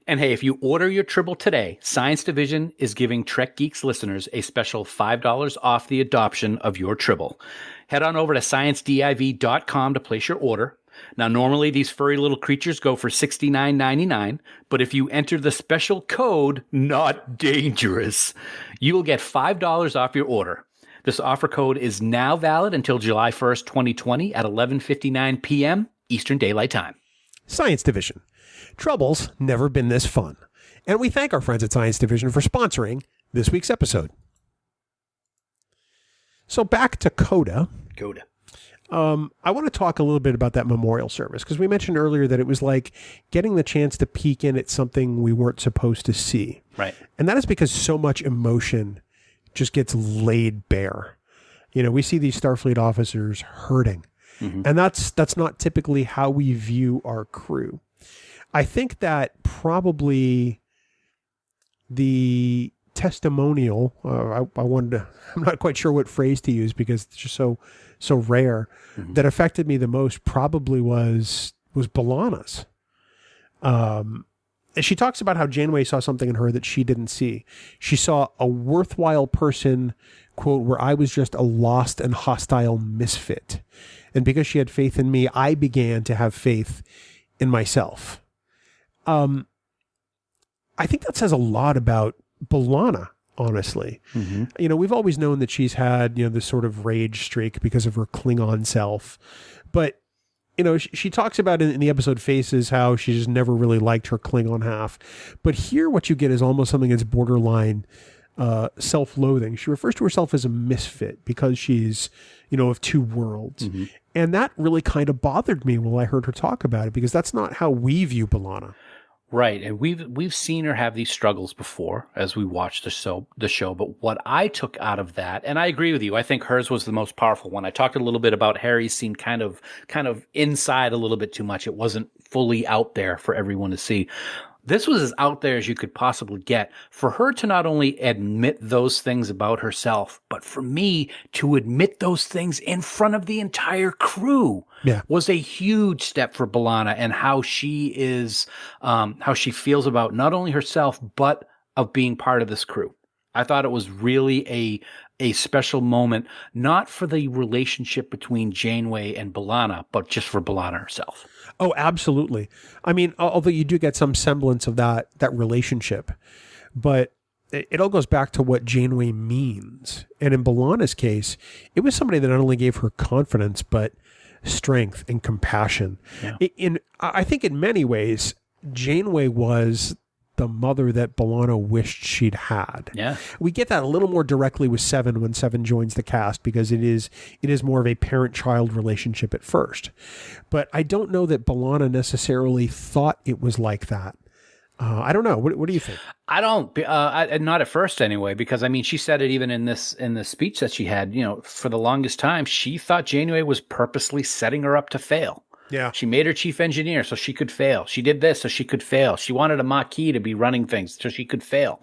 And hey, if you order your Tribble today, Science Division is giving Trek Geeks listeners a special $5 off the adoption of your Tribble. Head on over to sciencediv.com to place your order. Now, normally these furry little creatures go for $69.99, but if you enter the special code, not dangerous, you will get $5 off your order. This offer code is now valid until July 1st, 2020 at 11:59 p.m. Eastern Daylight Time. Science Division. Trouble's never been this fun. And we thank our friends at Science Division for sponsoring this week's episode. So back to Coda. Coda. I want to talk a little bit about that memorial service, because we mentioned earlier that it was like getting the chance to peek in at something we weren't supposed to see. Right. And that is because so much emotion just gets laid bare. You know, we see these Starfleet officers hurting. Mm-hmm. And that's not typically how we view our crew. I think that probably the testimonial, I'm not quite sure what phrase to use because it's just so rare, that affected me the most probably was B'Elanna's. She talks about how Janeway saw something in her that she didn't see. She saw a worthwhile person, quote, where I was just a lost and hostile misfit. And because she had faith in me, I began to have faith in myself. I think that says a lot about B'Elanna, honestly. Mm-hmm. You know, we've always known that she's had, this sort of rage streak because of her Klingon self. But, she talks about in the episode Faces how she just never really liked her Klingon half. But here what you get is almost something that's borderline self-loathing. She refers to herself as a misfit because she's, of two worlds. Mm-hmm. And that really kind of bothered me when I heard her talk about it, because that's not how we view B'Elanna. Right, and we've seen her have these struggles before as we watched the show. But what I took out of that, and I agree with you, I think hers was the most powerful one. I talked a little bit about Harry's seemed kind of inside a little bit too much. It wasn't fully out there for everyone to see. This was as out there as you could possibly get. For her to not only admit those things about herself, but for me to admit those things in front of the entire crew was a huge step for B'Elanna, and how she is, how she feels about not only herself, but of being part of this crew. I thought it was really a special moment, not for the relationship between Janeway and B'Elanna, but just for B'Elanna herself. Oh, absolutely. I mean, although you do get some semblance of that relationship, but it all goes back to what Janeway means. And in B'Elanna's case, it was somebody that not only gave her confidence, but strength and compassion. Yeah. I think in many ways, Janeway was the mother that B'Elanna wished she'd had. Yeah. We get that a little more directly with Seven when Seven joins the cast, because it is more of a parent-child relationship at first. But I don't know that B'Elanna necessarily thought it was like that. I don't know. What do you think? I don't, not at first anyway, because I mean, she said it even in the speech that she had, for the longest time, she thought Janeway was purposely setting her up to fail. Yeah. She made her chief engineer so she could fail. She did this so she could fail. She wanted a Maquis to be running things so she could fail.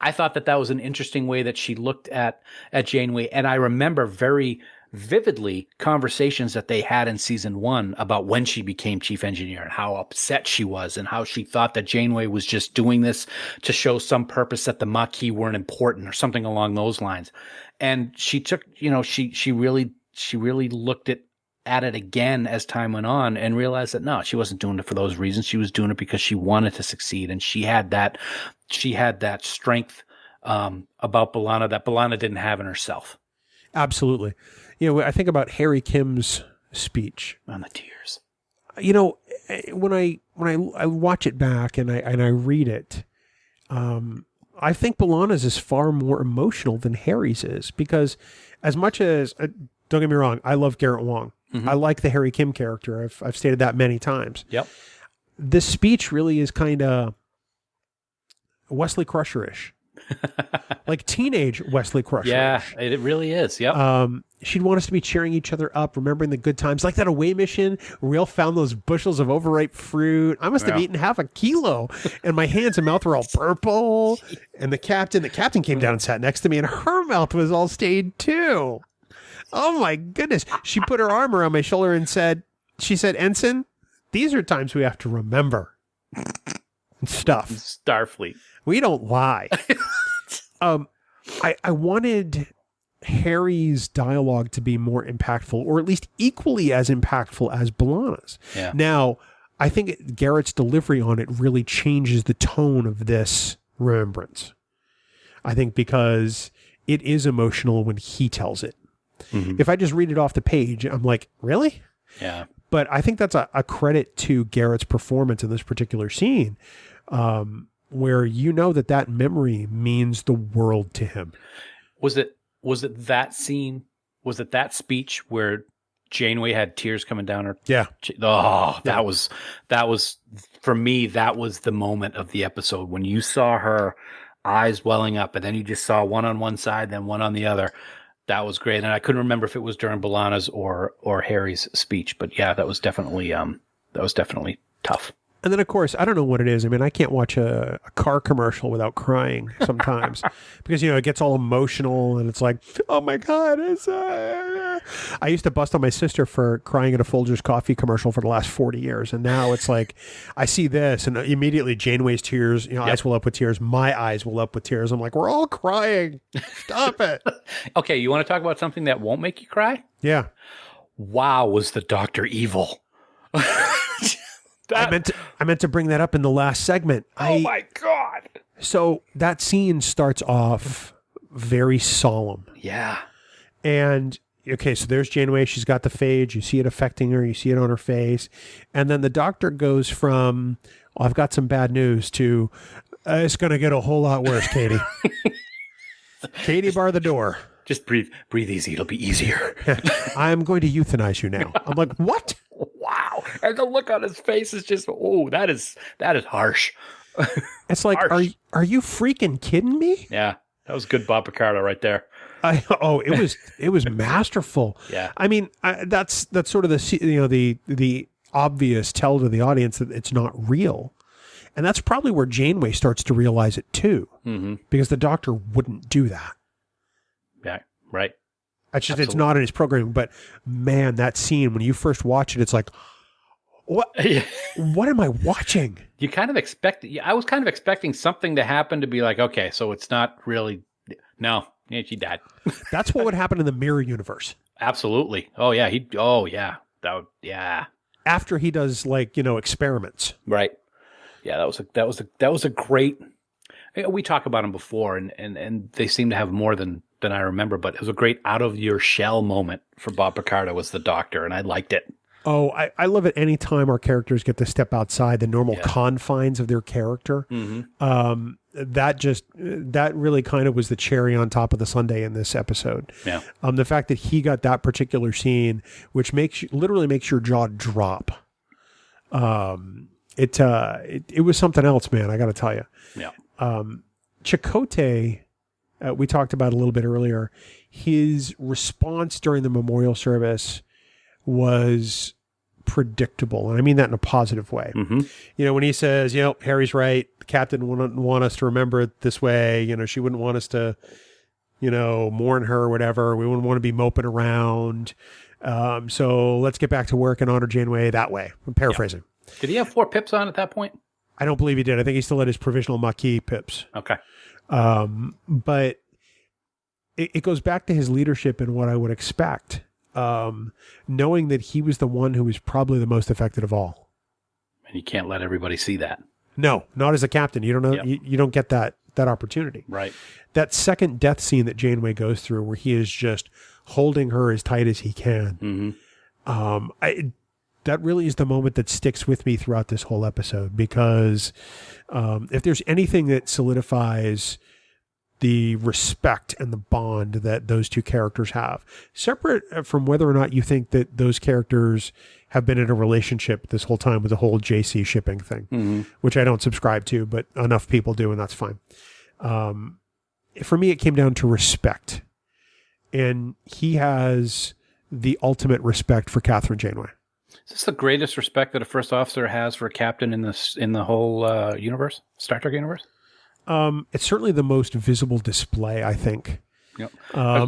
I thought that was an interesting way that she looked at Janeway. And I remember very vividly conversations that they had in season 1 about when she became chief engineer and how upset she was and how she thought that Janeway was just doing this to show some purpose, that the Maquis weren't important or something along those lines. And she took, she really looked at it again as time went on and realized that no, she wasn't doing it for those reasons. She was doing it because she wanted to succeed, and she had that strength about B'Elanna that B'Elanna didn't have in herself. Absolutely. I think about Harry Kim's speech on the tears. When I watch it back and I read it, I think B'Elanna's is far more emotional than Harry's is, because as much as don't get me wrong, I love Garrett Wang. Mm-hmm. I like the Harry Kim character. I've stated that many times. Yep. This speech really is kind of Wesley Crusher-ish. Like teenage Wesley Crusher. Yeah, it really is. Yep. She'd want us to be cheering each other up, remembering the good times, like that away mission where we all found those bushels of overripe fruit. I must have eaten half a kilo, and my hands and mouth were all purple. And the captain came down and sat next to me, and her mouth was all stained too. Oh my goodness. She put her arm around my shoulder and said, Ensign, these are times we have to remember stuff. Starfleet. We don't lie. I wanted Harry's dialogue to be more impactful, or at least equally as impactful as B'Elanna's. Yeah. Now, I think Garrett's delivery on it really changes the tone of this remembrance. I think because it is emotional when he tells it. Mm-hmm. If I just read it off the page, I'm like, really? Yeah. But I think that's a credit to Garrett's performance in this particular scene, where you know that memory means the world to him. Was it that scene? Was it that speech where Janeway had tears coming down her? Yeah. That was for me. That was the moment of the episode when you saw her eyes welling up, and then you just saw one on one side, then one on the other. That was great, and I couldn't remember if it was during B'Elanna's or Harry's speech, but yeah, that was definitely tough. And then, of course, I don't know what it is. I mean, I can't watch a car commercial without crying sometimes because, it gets all emotional and it's like, oh, my God. I used to bust on my sister for crying at a Folgers coffee commercial for the last 40 years. And now it's like I see this and immediately Janeway's tears, eyes will up with tears. My eyes will up with tears. I'm like, we're all crying. Stop it. Okay, you want to talk about something that won't make you cry? Yeah. Wow, was the Doctor evil? I meant to bring that up in the last segment. Oh my God. So that scene starts off very solemn. Yeah. And okay, so there's Janeway. She's got the phage. You see it affecting her. You see it on her face. And then the Doctor goes from, I've got some bad news to, it's going to get a whole lot worse, Katie. Katie, bar the door. Just breathe easy. It'll be easier. I'm going to euthanize you now. I'm like, what? Wow. And the look on his face is just, that is harsh. It's like, harsh. Are you freaking kidding me? Yeah. That was good Bob Picardo right there. It was masterful. Yeah. I mean, that's sort of the obvious tell to the audience that it's not real. And that's probably where Janeway starts to realize it too. Mm-hmm. Because the Doctor wouldn't do that. Yeah, right. It's not in his programming, but man, that scene, when you first watch it, it's like, what am I watching? You kind of I was kind of expecting something to happen to be like, okay, so it's not really, no, she died. That's what would happen in the mirror universe. Absolutely. Oh yeah. After he does experiments. Right. Yeah, that was a great, we talk about them before and they seem to have more than I remember, but it was a great out of your shell moment for Bob Picardo as the Doctor, and I liked it. Oh, I love it anytime our characters get to step outside the normal confines of their character. Mm-hmm. That really kind of was the cherry on top of the sundae in this episode. Yeah. The fact that he got that particular scene, which literally makes your jaw drop. It was something else, man. I got to tell you. Yeah. Chakotay, we talked about a little bit earlier. His response during the memorial service was predictable. And I mean that in a positive way. Mm-hmm. When he says, Harry's right. The captain wouldn't want us to remember it this way. She wouldn't want us to, mourn her or whatever. We wouldn't want to be moping around. So let's get back to work and honor Janeway that way. I'm paraphrasing. Yeah. Did he have 4 pips on at that point? I don't believe he did. I think he still had his provisional Maquis pips. Okay. But it goes back to his leadership and what I would expect. Knowing that he was the one who was probably the most affected of all. And you can't let everybody see that. No, not as a captain. You don't know. Yep. You don't get that opportunity. Right. That second death scene that Janeway goes through, where he is just holding her as tight as he can. Mm-hmm. That really is the moment that sticks with me throughout this whole episode, because if there's anything that solidifies the respect and the bond that those two characters have, separate from whether or not you think that those characters have been in a relationship this whole time with the whole JC shipping thing, mm-hmm. which I don't subscribe to, but enough people do, and that's fine. For me, it came down to respect. And he has the ultimate respect for Kathryn Janeway. Is this the greatest respect that a first officer has for a captain in the whole universe, Star Trek universe? It's certainly the most visible display, I think. Yep.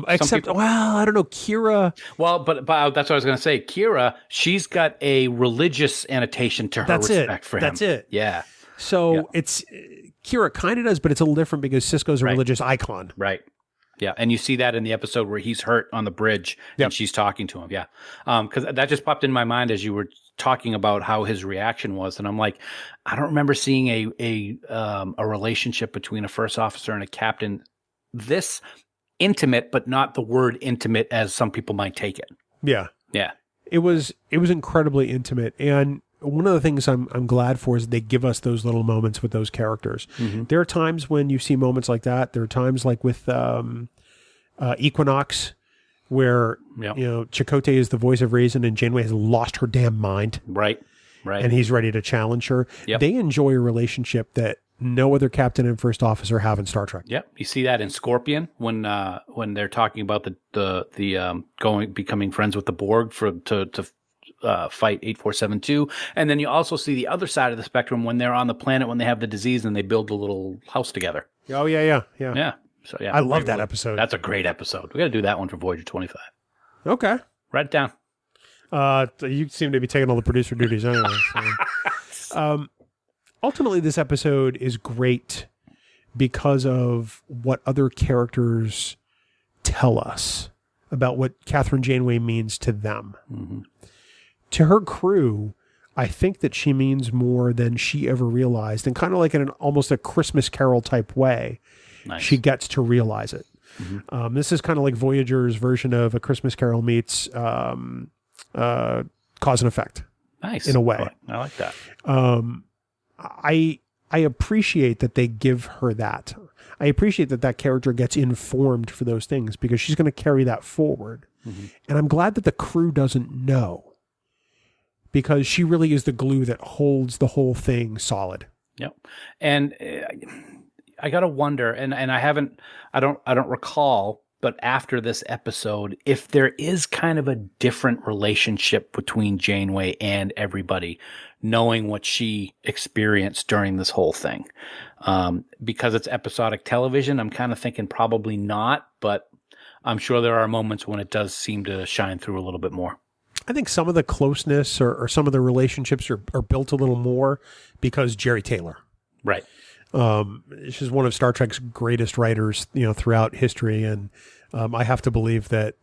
Except, I don't know, Kira. Well, but that's what I was going to say. Kira, she's got a religious annotation to her respect for him. That's it. Yeah. So it's Kira kind of does, but it's a little different because Sisko's a religious icon. Right. Yeah, and you see that in the episode where he's hurt on the bridge and she's talking to him. Yeah, because that just popped in my mind as you were talking about how his reaction was, and I'm like, I don't remember seeing a relationship between a first officer and a captain this intimate, but not the word intimate as some people might take it. Yeah, yeah, it was incredibly intimate, and one of the things I'm glad for is they give us those little moments with those characters. Mm-hmm. There are times when you see moments like that. There are times like with Equinox, where Chakotay is the voice of reason and Janeway has lost her damn mind. Right. And he's ready to challenge her. Yep. They enjoy a relationship that no other captain and first officer have in Star Trek. Yep, you see that in Scorpion when they're talking about becoming friends with the Borg to fight 8472, and then you also see the other side of the spectrum when they're on the planet when they have the disease and they build a little house together. Oh yeah. So yeah, I love that episode. That's a great episode. We got to do that one for Voyager 25. Okay, write it down. You seem to be taking all the producer duties anyway. So. Ultimately, this episode is great because of what other characters tell us about what Kathryn Janeway means to them. Mm-hmm. To her crew, I think that she means more than she ever realized, and kind of like in almost a Christmas Carol type way, nice. She gets to realize it. Mm-hmm. This is kind of like Voyager's version of A Christmas Carol meets Cause and Effect. Nice. In a way. I like that. I appreciate that they give her that. I appreciate that character gets informed for those things because she's going to carry that forward. Mm-hmm. And I'm glad that the crew doesn't know because she really is the glue that holds the whole thing solid. Yep. And I got to wonder, and I don't recall, but after this episode, if there is kind of a different relationship between Janeway and everybody, knowing what she experienced during this whole thing. Because it's episodic television, I'm kind of thinking probably not, but I'm sure there are moments when it does seem to shine through a little bit more. I think some of the closeness or some of the relationships are built a little more because Jerry Taylor. Right. She's one of Star Trek's greatest writers, throughout history. And I have to believe that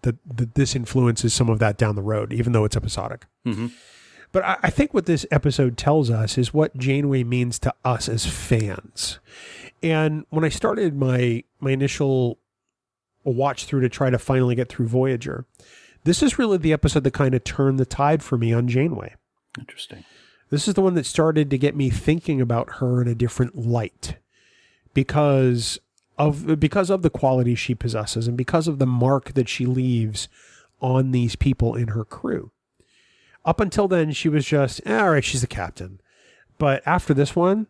this influences some of that down the road, even though it's episodic. Mm-hmm. But I think what this episode tells us is what Janeway means to us as fans. And when I started my initial watch through to try to finally get through Voyager, this is really the episode that kind of turned the tide for me on Janeway. Interesting. This is the one that started to get me thinking about her in a different light because of the qualities she possesses and because of the mark that she leaves on these people in her crew. Up until then, she was just, all right, she's the captain. But after this one,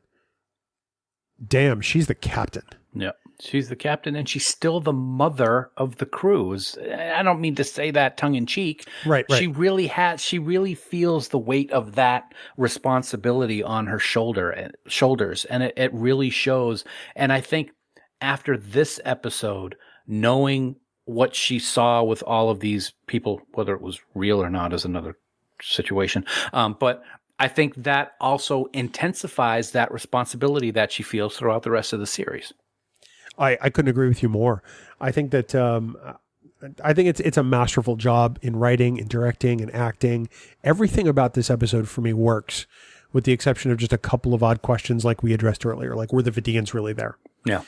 damn, she's the captain. Yeah, she's the captain, and she's still the mother of the crew. I don't mean to say that tongue in cheek. Right. She really feels the weight of that responsibility on her shoulders, and it really shows. And I think after this episode, knowing what she saw with all of these people, whether it was real or not, is another situation. But I think that also intensifies that responsibility that she feels throughout the rest of the series. I couldn't agree with you more. I think that it's a masterful job in writing and directing and acting. Everything about this episode for me works, with the exception of just a couple of odd questions like we addressed earlier, like were the Vidians really there? Yeah.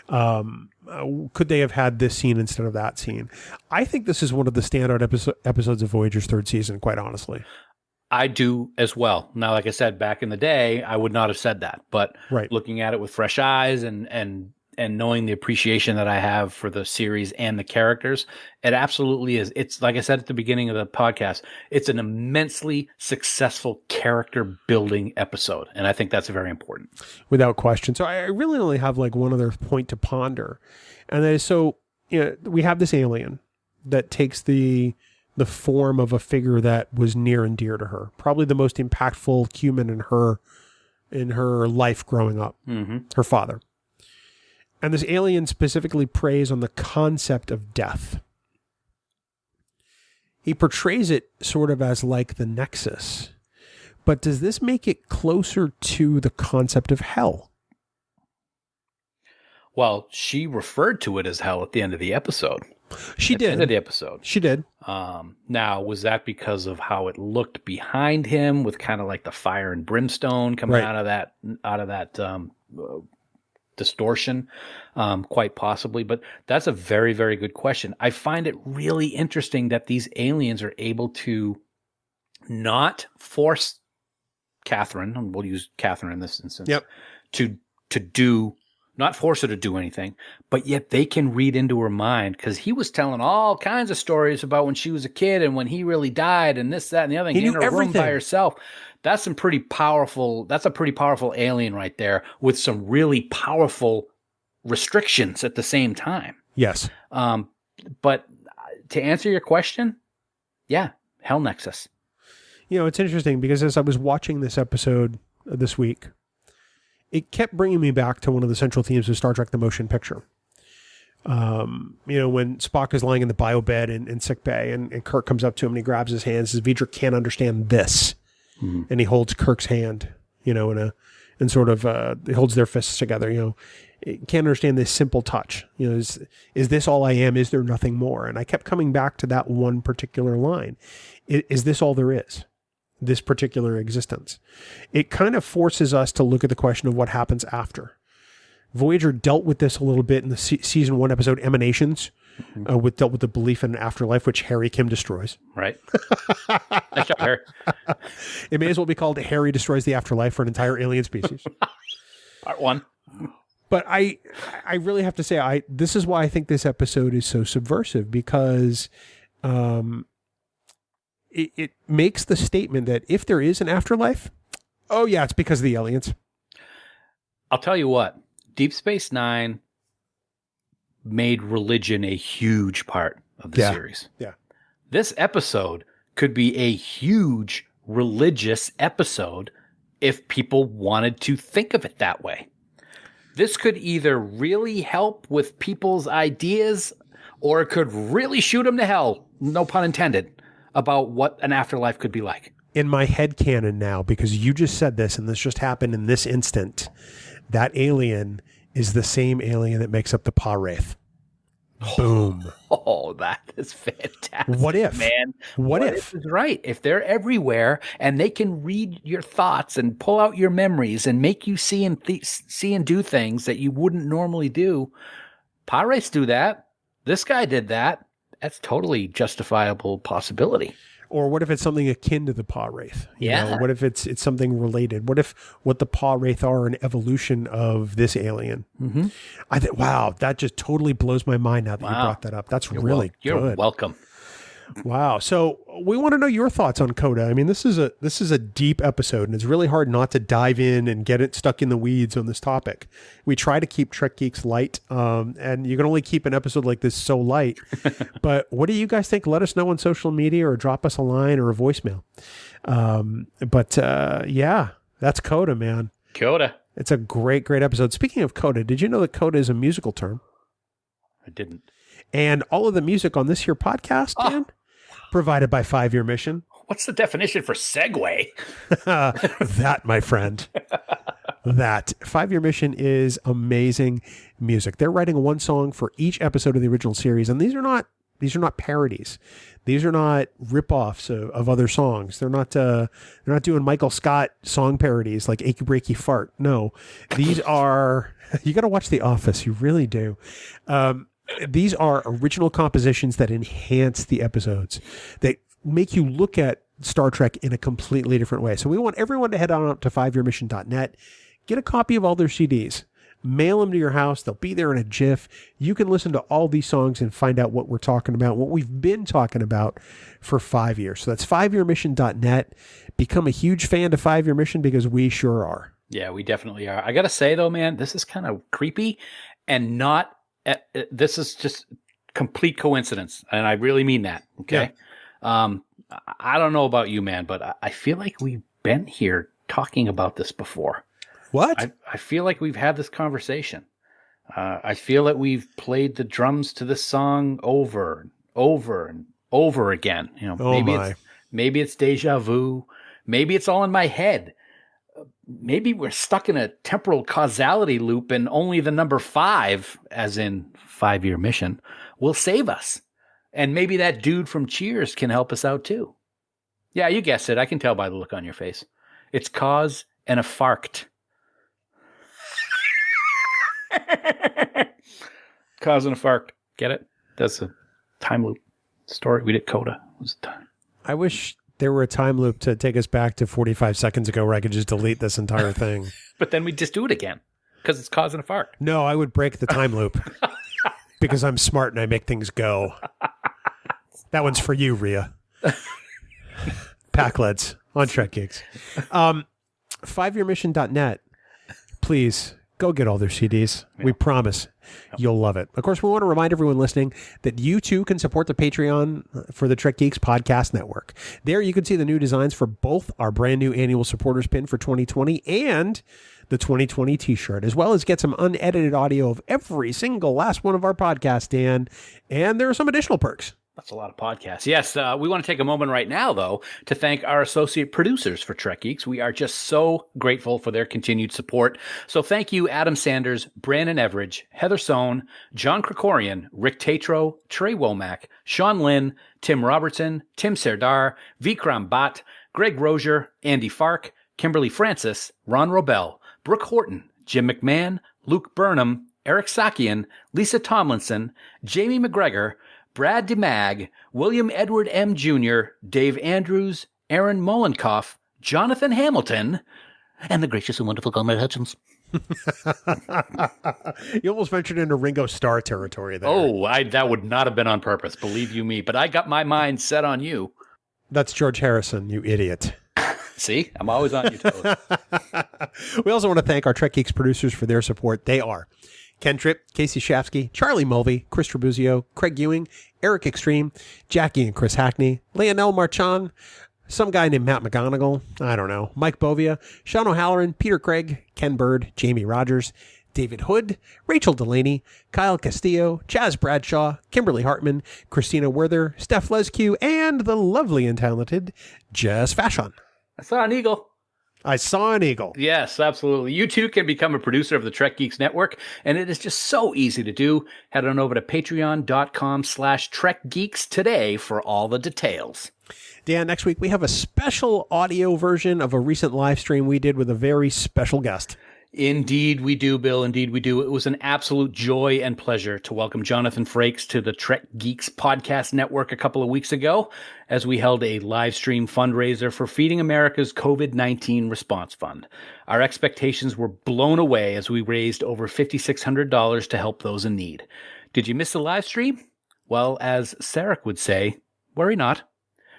Could they have had this scene instead of that scene? I think this is one of the standout episodes of Voyager's third season, quite honestly. I do as well. Now, like I said, back in the day, I would not have said that. But right. Looking at it with fresh eyes and knowing the appreciation that I have for the series and the characters, it absolutely is. It's like I said at the beginning of the podcast, it's an immensely successful character building episode. And I think that's very important. Without question. So I really only have like one other point to ponder. And that is, so, we have this alien that takes the form of a figure that was near and dear to her. Probably the most impactful human in her life growing up, mm-hmm. her father. And this alien specifically preys on the concept of death. He portrays it sort of as like the Nexus. But does this make it closer to the concept of hell? Well, she referred to it as hell at the end of the episode. She did. At the end of the episode. She did. Now, was that because of how it looked behind him with kind of like the fire and brimstone coming out of that distortion? Quite possibly. But that's a very, very good question. I find it really interesting that these aliens are able to not force Kathryn, and we'll use Kathryn in this instance, not force her to do anything, but yet they can read into her mind, because he was telling all kinds of stories about when she was a kid and when he really died and this, that, and the other thing. He knew in her room everything by herself. That's a pretty powerful alien right there, with some really powerful restrictions at the same time. Yes. But to answer your question, yeah, Hell Nexus. It's interesting because as I was watching this episode this week, it kept bringing me back to one of the central themes of Star Trek: The Motion Picture. When Spock is lying in the bio bed in sick bay, and Kirk comes up to him and he grabs his hand and says, "Vidra can't understand this." Mm-hmm. And he holds Kirk's hand, he holds their fists together, can't understand this simple touch. Is this all I am? Is there nothing more? And I kept coming back to that one particular line. Is this all there is? This particular existence. It kind of forces us to look at the question of what happens after. Voyager dealt with this a little bit in the season 1 episode Emanations, dealt with the belief in an afterlife, which Harry Kim destroys. Right. Nice job, Harry. It may as well be called Harry Destroys the Afterlife for an entire alien species. Part 1. But I really have to say, this is why I think this episode is so subversive, because it makes the statement that if there is an afterlife, oh yeah, it's because of the aliens. I'll tell you what, Deep Space Nine made religion a huge part of the series. Yeah. This episode could be a huge religious episode if people wanted to think of it that way. This could either really help with people's ideas, or it could really shoot them to hell, no pun intended, about what an afterlife could be like. In my head canon now, because you just said this and this just happened in this instant, that alien is the same alien that makes up the Pa Wraith. Boom. Oh, that is fantastic. What if? Man. What if? Is right. If they're everywhere and they can read your thoughts and pull out your memories and make you see and do things that you wouldn't normally do. Pa Wraiths do that. This guy did that. That's totally justifiable possibility. Or what if it's something akin to the Pa Wraith? You know, what if it's something related? What if what the Pa Wraith are an evolution of this alien? Mm-hmm. I think, wow, that just totally blows my mind now that you brought that up. That's really good. You're welcome. Wow. So we want to know your thoughts on Coda. I mean, this is a deep episode, and it's really hard not to dive in and get it stuck in the weeds on this topic. We try to keep Trek Geeks light, and you can only keep an episode like this so light. But what do you guys think? Let us know on social media, or drop us a line or a voicemail. Yeah, that's Coda, man. Coda. It's a great, great episode. Speaking of Coda, did you know that Coda is a musical term? I didn't. And all of the music on this here podcast, Dan, provided by 5 Year Mission. What's the definition for segue? That, my friend. That 5 Year Mission is amazing music. They're writing one song for each episode of the original series, and these are not parodies. These are not ripoffs of other songs. They're not doing Michael Scott song parodies like Achy Breaky Fart. No, these are, you got to watch The Office. You really do. These are original compositions that enhance the episodes, that make you look at Star Trek in a completely different way. So we want everyone to head on up to 5yearmission.net, get a copy of all their CDs, mail them to your house. They'll be there in a jiff. You can listen to all these songs and find out what we're talking about, what we've been talking about for 5 years. So that's 5yearmission.net. Become a huge fan to 5 Year Mission, because we sure are. Yeah, we definitely are. I got to say though, man, this is kind of creepy and not, this is just complete coincidence. And I really mean that. Okay. Yeah. I don't know about you, man, but I feel like we've been here talking about this before. What? I feel like we've had this conversation. I feel that we've played the drums to this song over and over and over again. You know, maybe it's deja vu. Maybe it's all in my head. maybe we're stuck in a temporal causality loop and only the number 5, as in 5-year mission, will save us. And maybe that dude from Cheers can help us out too. Yeah, you guessed it. I can tell by the look on your face. It's cause and a farked. Cause and a farked. Get it? That's a time loop story. We did Coda. It was a time. I wish there were a time loop to take us back to 45 seconds ago where I could just delete this entire thing. But then we'd just do it again because it's cause and a fark. No, I would break the time loop because I'm smart and I make things go. That one's for you, Rhea. Packlets on Trek Geeks. 5yearmission.net. Please go get all their CDs. Yeah. We promise you'll love it. Of course, we want to remind everyone listening that you too can support the Patreon for the Trek Geeks Podcast Network. There you can see the new designs for both our brand new annual supporters pin for 2020 and the 2020 t-shirt, as well as get some unedited audio of every single last one of our podcasts, Dan. And there are some additional perks. That's a lot of podcasts. Yes, we want to take a moment right now, though, to thank our associate producers for Trek Geeks. We are just so grateful for their continued support. So thank you, Adam Sanders, Brandon Everidge, Heather Sohn, John Krikorian, Rick Tatro, Trey Womack, Sean Lynn, Tim Robertson, Tim Serdar, Vikram Bhatt, Greg Rozier, Andy Fark, Kimberly Francis, Ron Robel, Brooke Horton, Jim McMahon, Luke Burnham, Eric Sakian, Lisa Tomlinson, Jamie McGregor, Brad DeMag, William Edward M. Jr., Dave Andrews, Aaron Molenkoff, Jonathan Hamilton, and the gracious and wonderful Conrad Hutchins. You almost ventured into Ringo Starr territory there. Oh, that would not have been on purpose, believe you me, but I got my mind set on you. That's George Harrison, you idiot. See, I'm always on your toes. We also want to thank our Trek Geeks producers for their support. They are Ken Tripp, Casey Shafsky, Charlie Mulvey, Chris Trabuzio, Craig Ewing, Eric Extreme, Jackie and Chris Hackney, Leonel Marchand, some guy named Matt McGonigal, I don't know, Mike Bovia, Sean O'Halloran, Peter Craig, Ken Bird, Jamie Rogers, David Hood, Rachel Delaney, Kyle Castillo, Chaz Bradshaw, Kimberly Hartman, Christina Werther, Steph Lescue, and the lovely and talented Jess Fashon. I saw an eagle. I saw an eagle. Yes, absolutely. You too can become a producer of the Trek Geeks Network, and it is just so easy to do. Head on over to patreon.com/TrekGeeks today for all the details. Dan, next week we have a special audio version of a recent live stream we did with a very special guest. Indeed we do, Bill. Indeed we do. It was an absolute joy and pleasure to welcome Jonathan Frakes to the Trek Geeks Podcast Network a couple of weeks ago as we held a live stream fundraiser for Feeding America's COVID-19 Response Fund. Our expectations were blown away as we raised over $5,600 to help those in need. Did you miss the live stream? Well, as Sarek would say, worry not.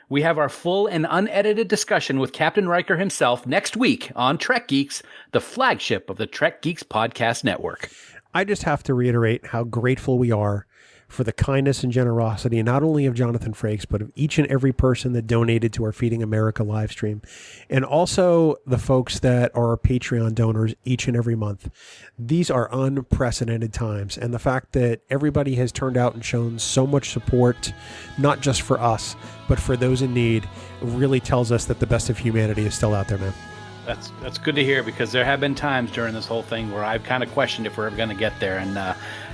We have our full and unedited discussion with Captain Riker himself next week on Trek Geeks, the flagship of the Trek Geeks Podcast Network. I just have to reiterate how grateful we are for the kindness and generosity, not only of Jonathan Frakes, but of each and every person that donated to our Feeding America live stream. And also the folks that are our Patreon donors each and every month. These are unprecedented times. And the fact that everybody has turned out and shown so much support, not just for us, but for those in need, really tells us that the best of humanity is still out there, man. That's good to hear, because there have been times during this whole thing where I've kind of questioned if we're ever going to get there.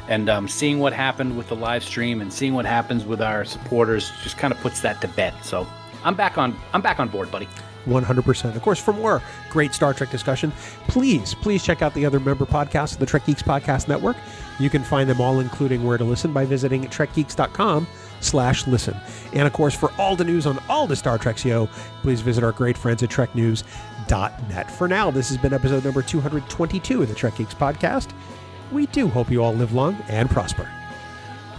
And seeing what happened with the live stream and seeing what happens with our supporters just kind of puts that to bed. So I'm back on board, buddy. 100%. Of course, for more great Star Trek discussion, please check out the other member podcasts of the Trek Geeks Podcast Network. You can find them all, including where to listen, by visiting trekgeeks.com/listen. And of course, for all the news on all the Star Trek CO, please visit our great friends at treknews.net. For now, this has been episode number 222 of the Trek Geeks Podcast. We do hope you all live long and prosper.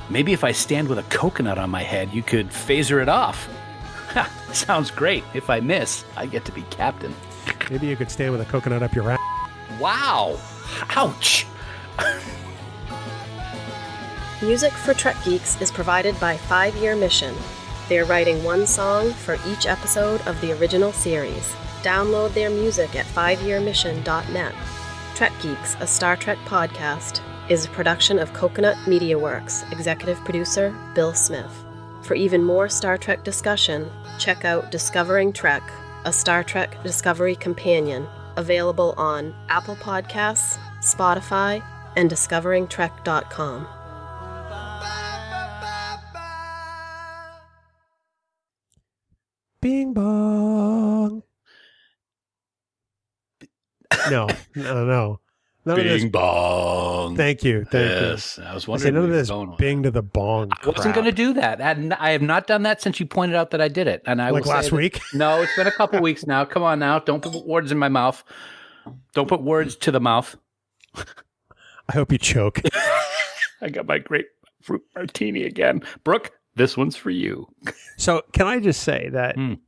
Maybe if I stand with a coconut on my head, you could phaser it off. Ha, sounds great. If I miss, I get to be captain. Maybe you could stand with a coconut up your ass. Wow. Ouch. Music for Trek Geeks is provided by 5-Year Mission. They are writing one song for each episode of the original series. Download their music at 5yearmission.net. Trek Geeks, a Star Trek podcast, is a production of Coconut Media Works, executive producer Bill Smith. For even more Star Trek discussion, check out Discovering Trek, a Star Trek Discovery companion, Available on Apple Podcasts, Spotify, and discoveringtrek.com. Bing bong. No. None of this. Bing bong. Thank you. Yes, I was I say wondering. none of where you this were going with bing to the bong. that. I wasn't going to do that. I have not done that since you pointed out that I did it. And I Like will say last that- week? No, it's been a couple weeks now. Come on now. Don't put words in my mouth. Don't put words to the mouth. I hope you choke. I got my grapefruit martini again. Brooke, this one's for you. So can I just say that when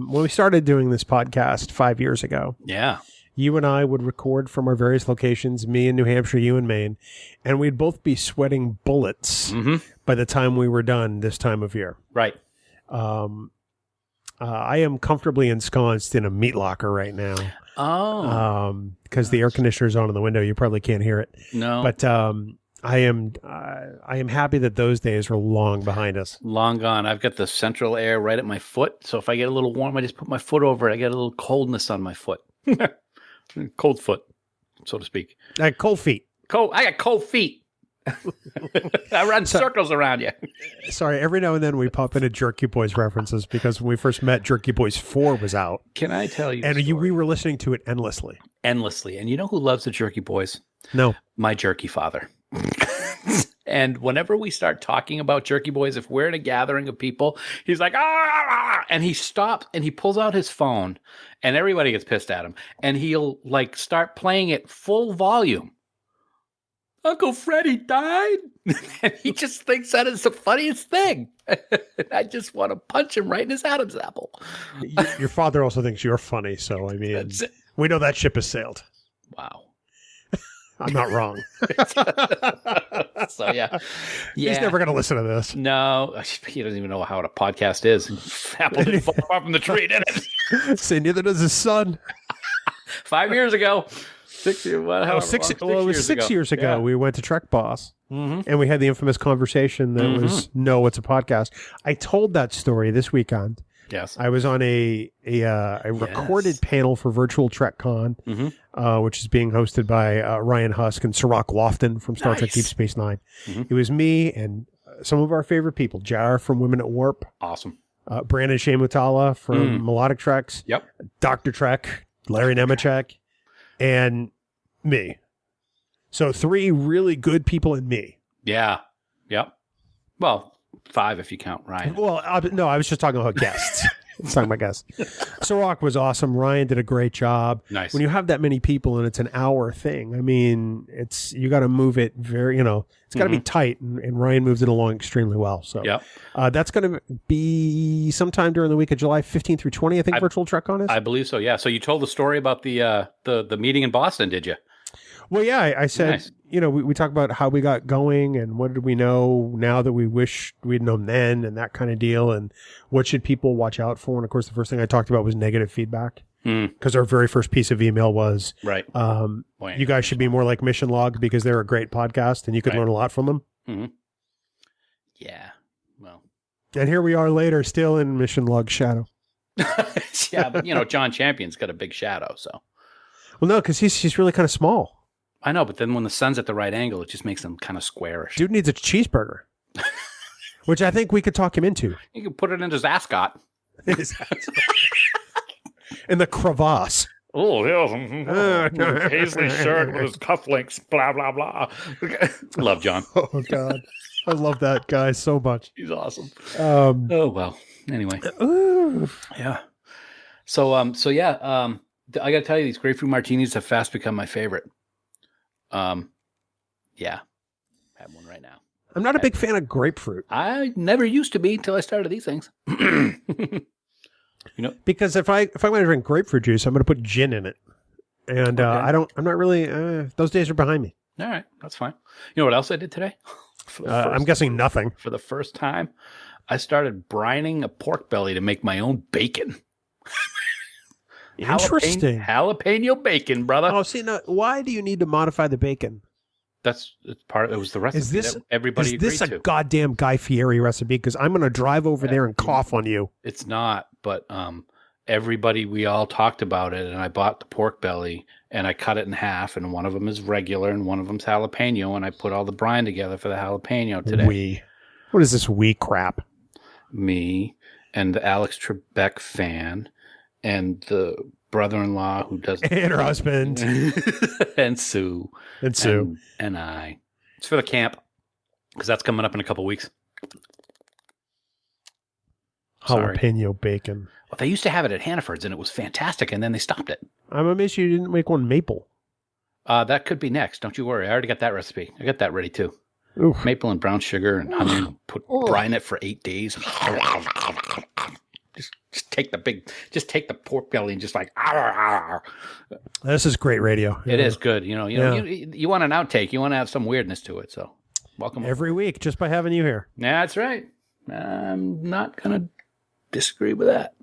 we started doing this podcast 5 years ago, Yeah. you and I would record from our various locations, me in New Hampshire, you in Maine, and we'd both be sweating bullets by the time we were done this time of year. Right. I am comfortably ensconced in a meat locker right now. Oh. Because the air conditioner's on in the window. You probably can't hear it. No. But I am happy that those days are long behind us. Long gone. I've got the central air right at my foot. So if I get a little warm, I just put my foot over it. I get a little coldness on my foot. Cold foot, so to speak. Cold feet. I got cold feet. I run circles around you. Sorry, every now and then we pop into Jerky Boys references because when we first met, Jerky Boys 4 was out. Can I tell you? And we were listening to it endlessly. Endlessly. And you know who loves the Jerky Boys? No. My jerky father. And whenever we start talking about Jerky Boys, if we're in a gathering of people, he's like, ah, and he stops and he pulls out his phone and everybody gets pissed at him. And he'll like start playing it full volume. Uncle Freddie died. And he just thinks that is the funniest thing. I just want to punch him right in his Adam's apple. Your father also thinks you're funny. So, I mean, we know that ship has sailed. Wow. I'm not wrong. So, yeah. He's never going to listen to this. No, he doesn't even know how a podcast is. Apple didn't fall far from the tree, did it? Say neither does his son. 5 years ago. 6 years. It was 6 years ago. Yeah. We went to Trek Boss, and we had the infamous conversation that was, no, it's a podcast. I told that story this weekend. Yes. I was on a recorded panel for Virtual Trek Con, which is being hosted by Ryan Husk and Sirach Lofton from Star Trek Deep Space Nine. It was me and some of our favorite people, Jar from Women at Warp. Awesome. Brandon Shamutala from Melodic Treks. Yep. Dr. Trek, Larry Nemechek, and me. So 3 really good people and me. Yeah. Yep. Well, 5 if you count Ryan. Well, no, I was just talking about guests. I was talking about guests. Sirach was awesome. Ryan did a great job. Nice. When you have that many people and it's an hour thing, I mean, you got to move it very, it's got to be tight. And Ryan moved it along extremely well. So that's going to be sometime during the week of July 15th through 20th, I think Virtual Trek Con is. I believe so, yeah. So you told the story about the meeting in Boston, did you? Well, yeah, I said, we talk about how we got going and what did we know now that we wish we'd known then and that kind of deal. And what should people watch out for? And of course, the first thing I talked about was negative feedback because our very first piece of email was, you guys should be more like Mission Log because they're a great podcast and you could learn a lot from them. Mm-hmm. Yeah. Well. And here we are later, still in Mission Log shadow. Yeah, but John Champion's got a big shadow, so. Well, no, because he's really kind of small. I know, but then when the sun's at the right angle, it just makes him kind of squarish. Dude needs a cheeseburger, which I think we could talk him into. You can put it in his ascot. In the crevasse. Oh, yes. Paisley shirt with his cufflinks, blah, blah, blah. Love John. Oh, God. I love that guy so much. He's awesome. Oh, well. Anyway. Ooh. Yeah. So I got to tell you, these grapefruit martinis have fast become my favorite. Yeah. I have one right now. I'm not a big fan of grapefruit. I never used to be until I started these things. Because if I want to drink grapefruit juice, I'm going to put gin in it. And I'm not really, those days are behind me. All right. That's fine. You know what else I did today? I'm guessing nothing. For the first time, I started brining a pork belly to make my own bacon. Interesting. Jalapeno bacon, brother. Oh, see, now, why do you need to modify the bacon? It's part. It was the recipe that everybody agreed to. Is this a goddamn Guy Fieri recipe? Because I'm going to drive over there and cough on you. It's not, but we all talked about it, and I bought the pork belly, and I cut it in half, and one of them is regular, and one of them's jalapeno, and I put all the brine together for the jalapeno today. What is this crap? Me and the Alex Trebek fan, and the brother-in-law who does... And her husband. and Sue. And I. It's for the camp, because that's coming up in a couple weeks. Jalapeno bacon. Well, they used to have it at Hannaford's, and it was fantastic, and then they stopped it. I'm amazed you didn't make one maple. That could be next. Don't you worry. I already got that recipe. I got that ready, too. Oof. Maple and brown sugar and honey. Brine it for 8 days. Just take the pork belly and just like... This is great radio. It is good. You want an outtake. You want to have some weirdness to it, so welcome. Every week, just by having you here. Yeah, that's right. I'm not going to disagree with that.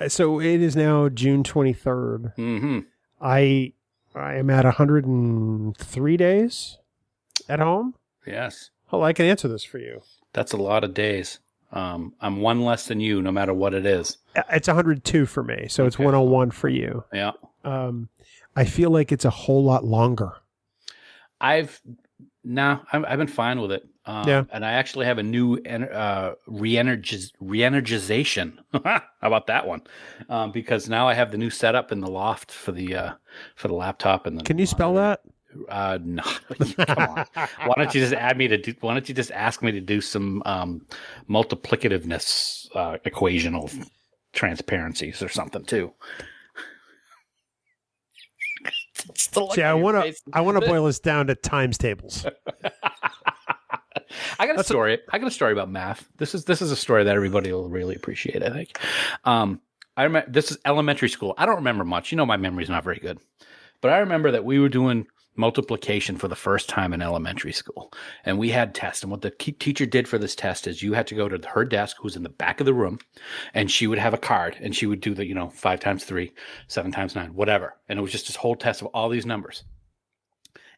So it is now June 23rd. Mm-hmm. I am at 103 days at home. Yes. Oh, I can answer this for you. That's a lot of days. I'm one less than you, no matter what it is. It's 102 for me, so it's 101 for you. Yeah. I feel like it's a whole lot longer. I've been fine with it. And I actually have a new re-energization. How about that one? Because now I have the new setup in the loft for the laptop and the. Can you spell that? No. Come on. Why don't you just ask me to do some multiplicativeness equational transparencies or something too? See, I want to boil this down to times tables. I got a story about math. This is a story that everybody will really appreciate, I think. I remember this is elementary school. I don't remember much. My memory's not very good. But I remember that we were doing multiplication for the first time in elementary school. And we had tests. And what the teacher did for this test is you had to go to her desk, who's in the back of the room, and she would have a card, and she would do the, 5 times 3, 7 times 9, whatever. And it was just this whole test of all these numbers.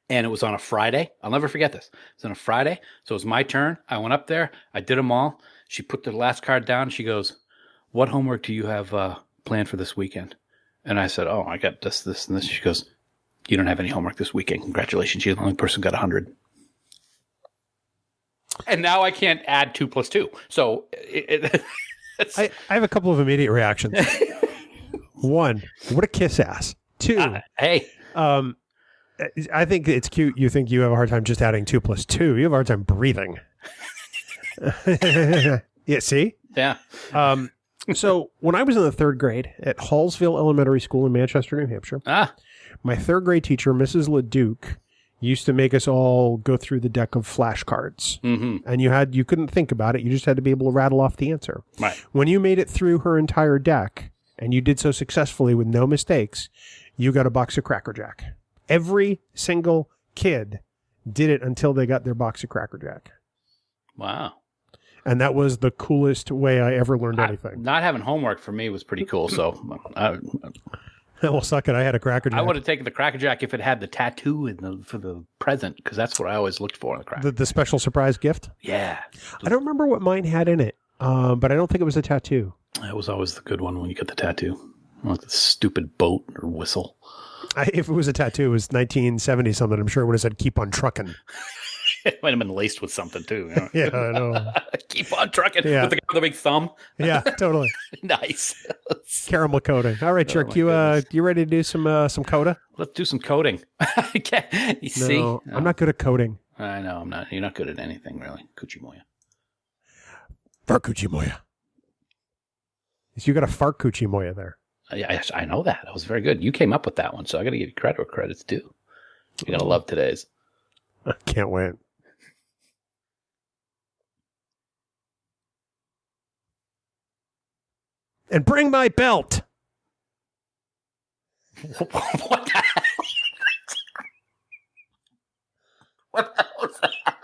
And it was on a Friday. I'll never forget this. It was on a Friday. So it was my turn. I went up there. I did them all. She put the last card down. She goes, "What homework do you have planned for this weekend?" And I said, "Oh, I got this, and this." She goes, "You don't have any homework this weekend. Congratulations. You're the only person who got 100. And now I can't add 2 plus 2. So I have a couple of immediate reactions. 1, what a kiss ass. 2, hey. I think it's cute. You think you have a hard time just adding 2 plus 2. You have a hard time breathing. Yeah, see? Yeah. So when I was in the 3rd grade at Hallsville Elementary School in Manchester, New Hampshire, my 3rd grade teacher, Mrs. LeDuc, used to make us all go through the deck of flashcards. Mm-hmm. And you couldn't think about it. You just had to be able to rattle off the answer. Right. When you made it through her entire deck, and you did so successfully with no mistakes, you got a box of Cracker Jack. Every single kid did it until they got their box of Cracker Jack. Wow. And that was the coolest way I ever learned anything. Not having homework for me was pretty cool. So, well, suck it. I had a Cracker Jack. I would have taken the Cracker Jack if it had the tattoo for the present, because that's what I always looked for in the Cracker. The special surprise gift? Yeah. I don't remember what mine had in it, but I don't think it was a tattoo. That was always the good one when you get the tattoo. Like the stupid boat or whistle. If it was a tattoo, it was 1970 something. I'm sure it would have said "Keep on trucking." It might have been laced with something too. Yeah, I know. Keep on trucking with the guy with the big thumb. Yeah, totally. Nice. Caramel coating. All right, Trek, you ready to do some Coda? Let's do some coding. You see? No, I'm not good at coding. I know I'm not. You're not good at anything really. Kuchimoya. Fart Kuchimoya. You got a fart Kuchimoya there. Yes, I know that. That was very good. You came up with that one, so I got to give you credit where credit's due. You're going to love today's. I can't wait. And bring my belt. What the hell? What the hell was that?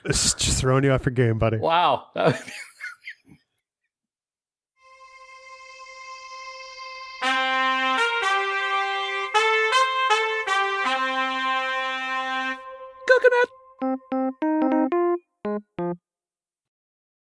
It's just throwing you off your game, buddy. Wow. Coconut.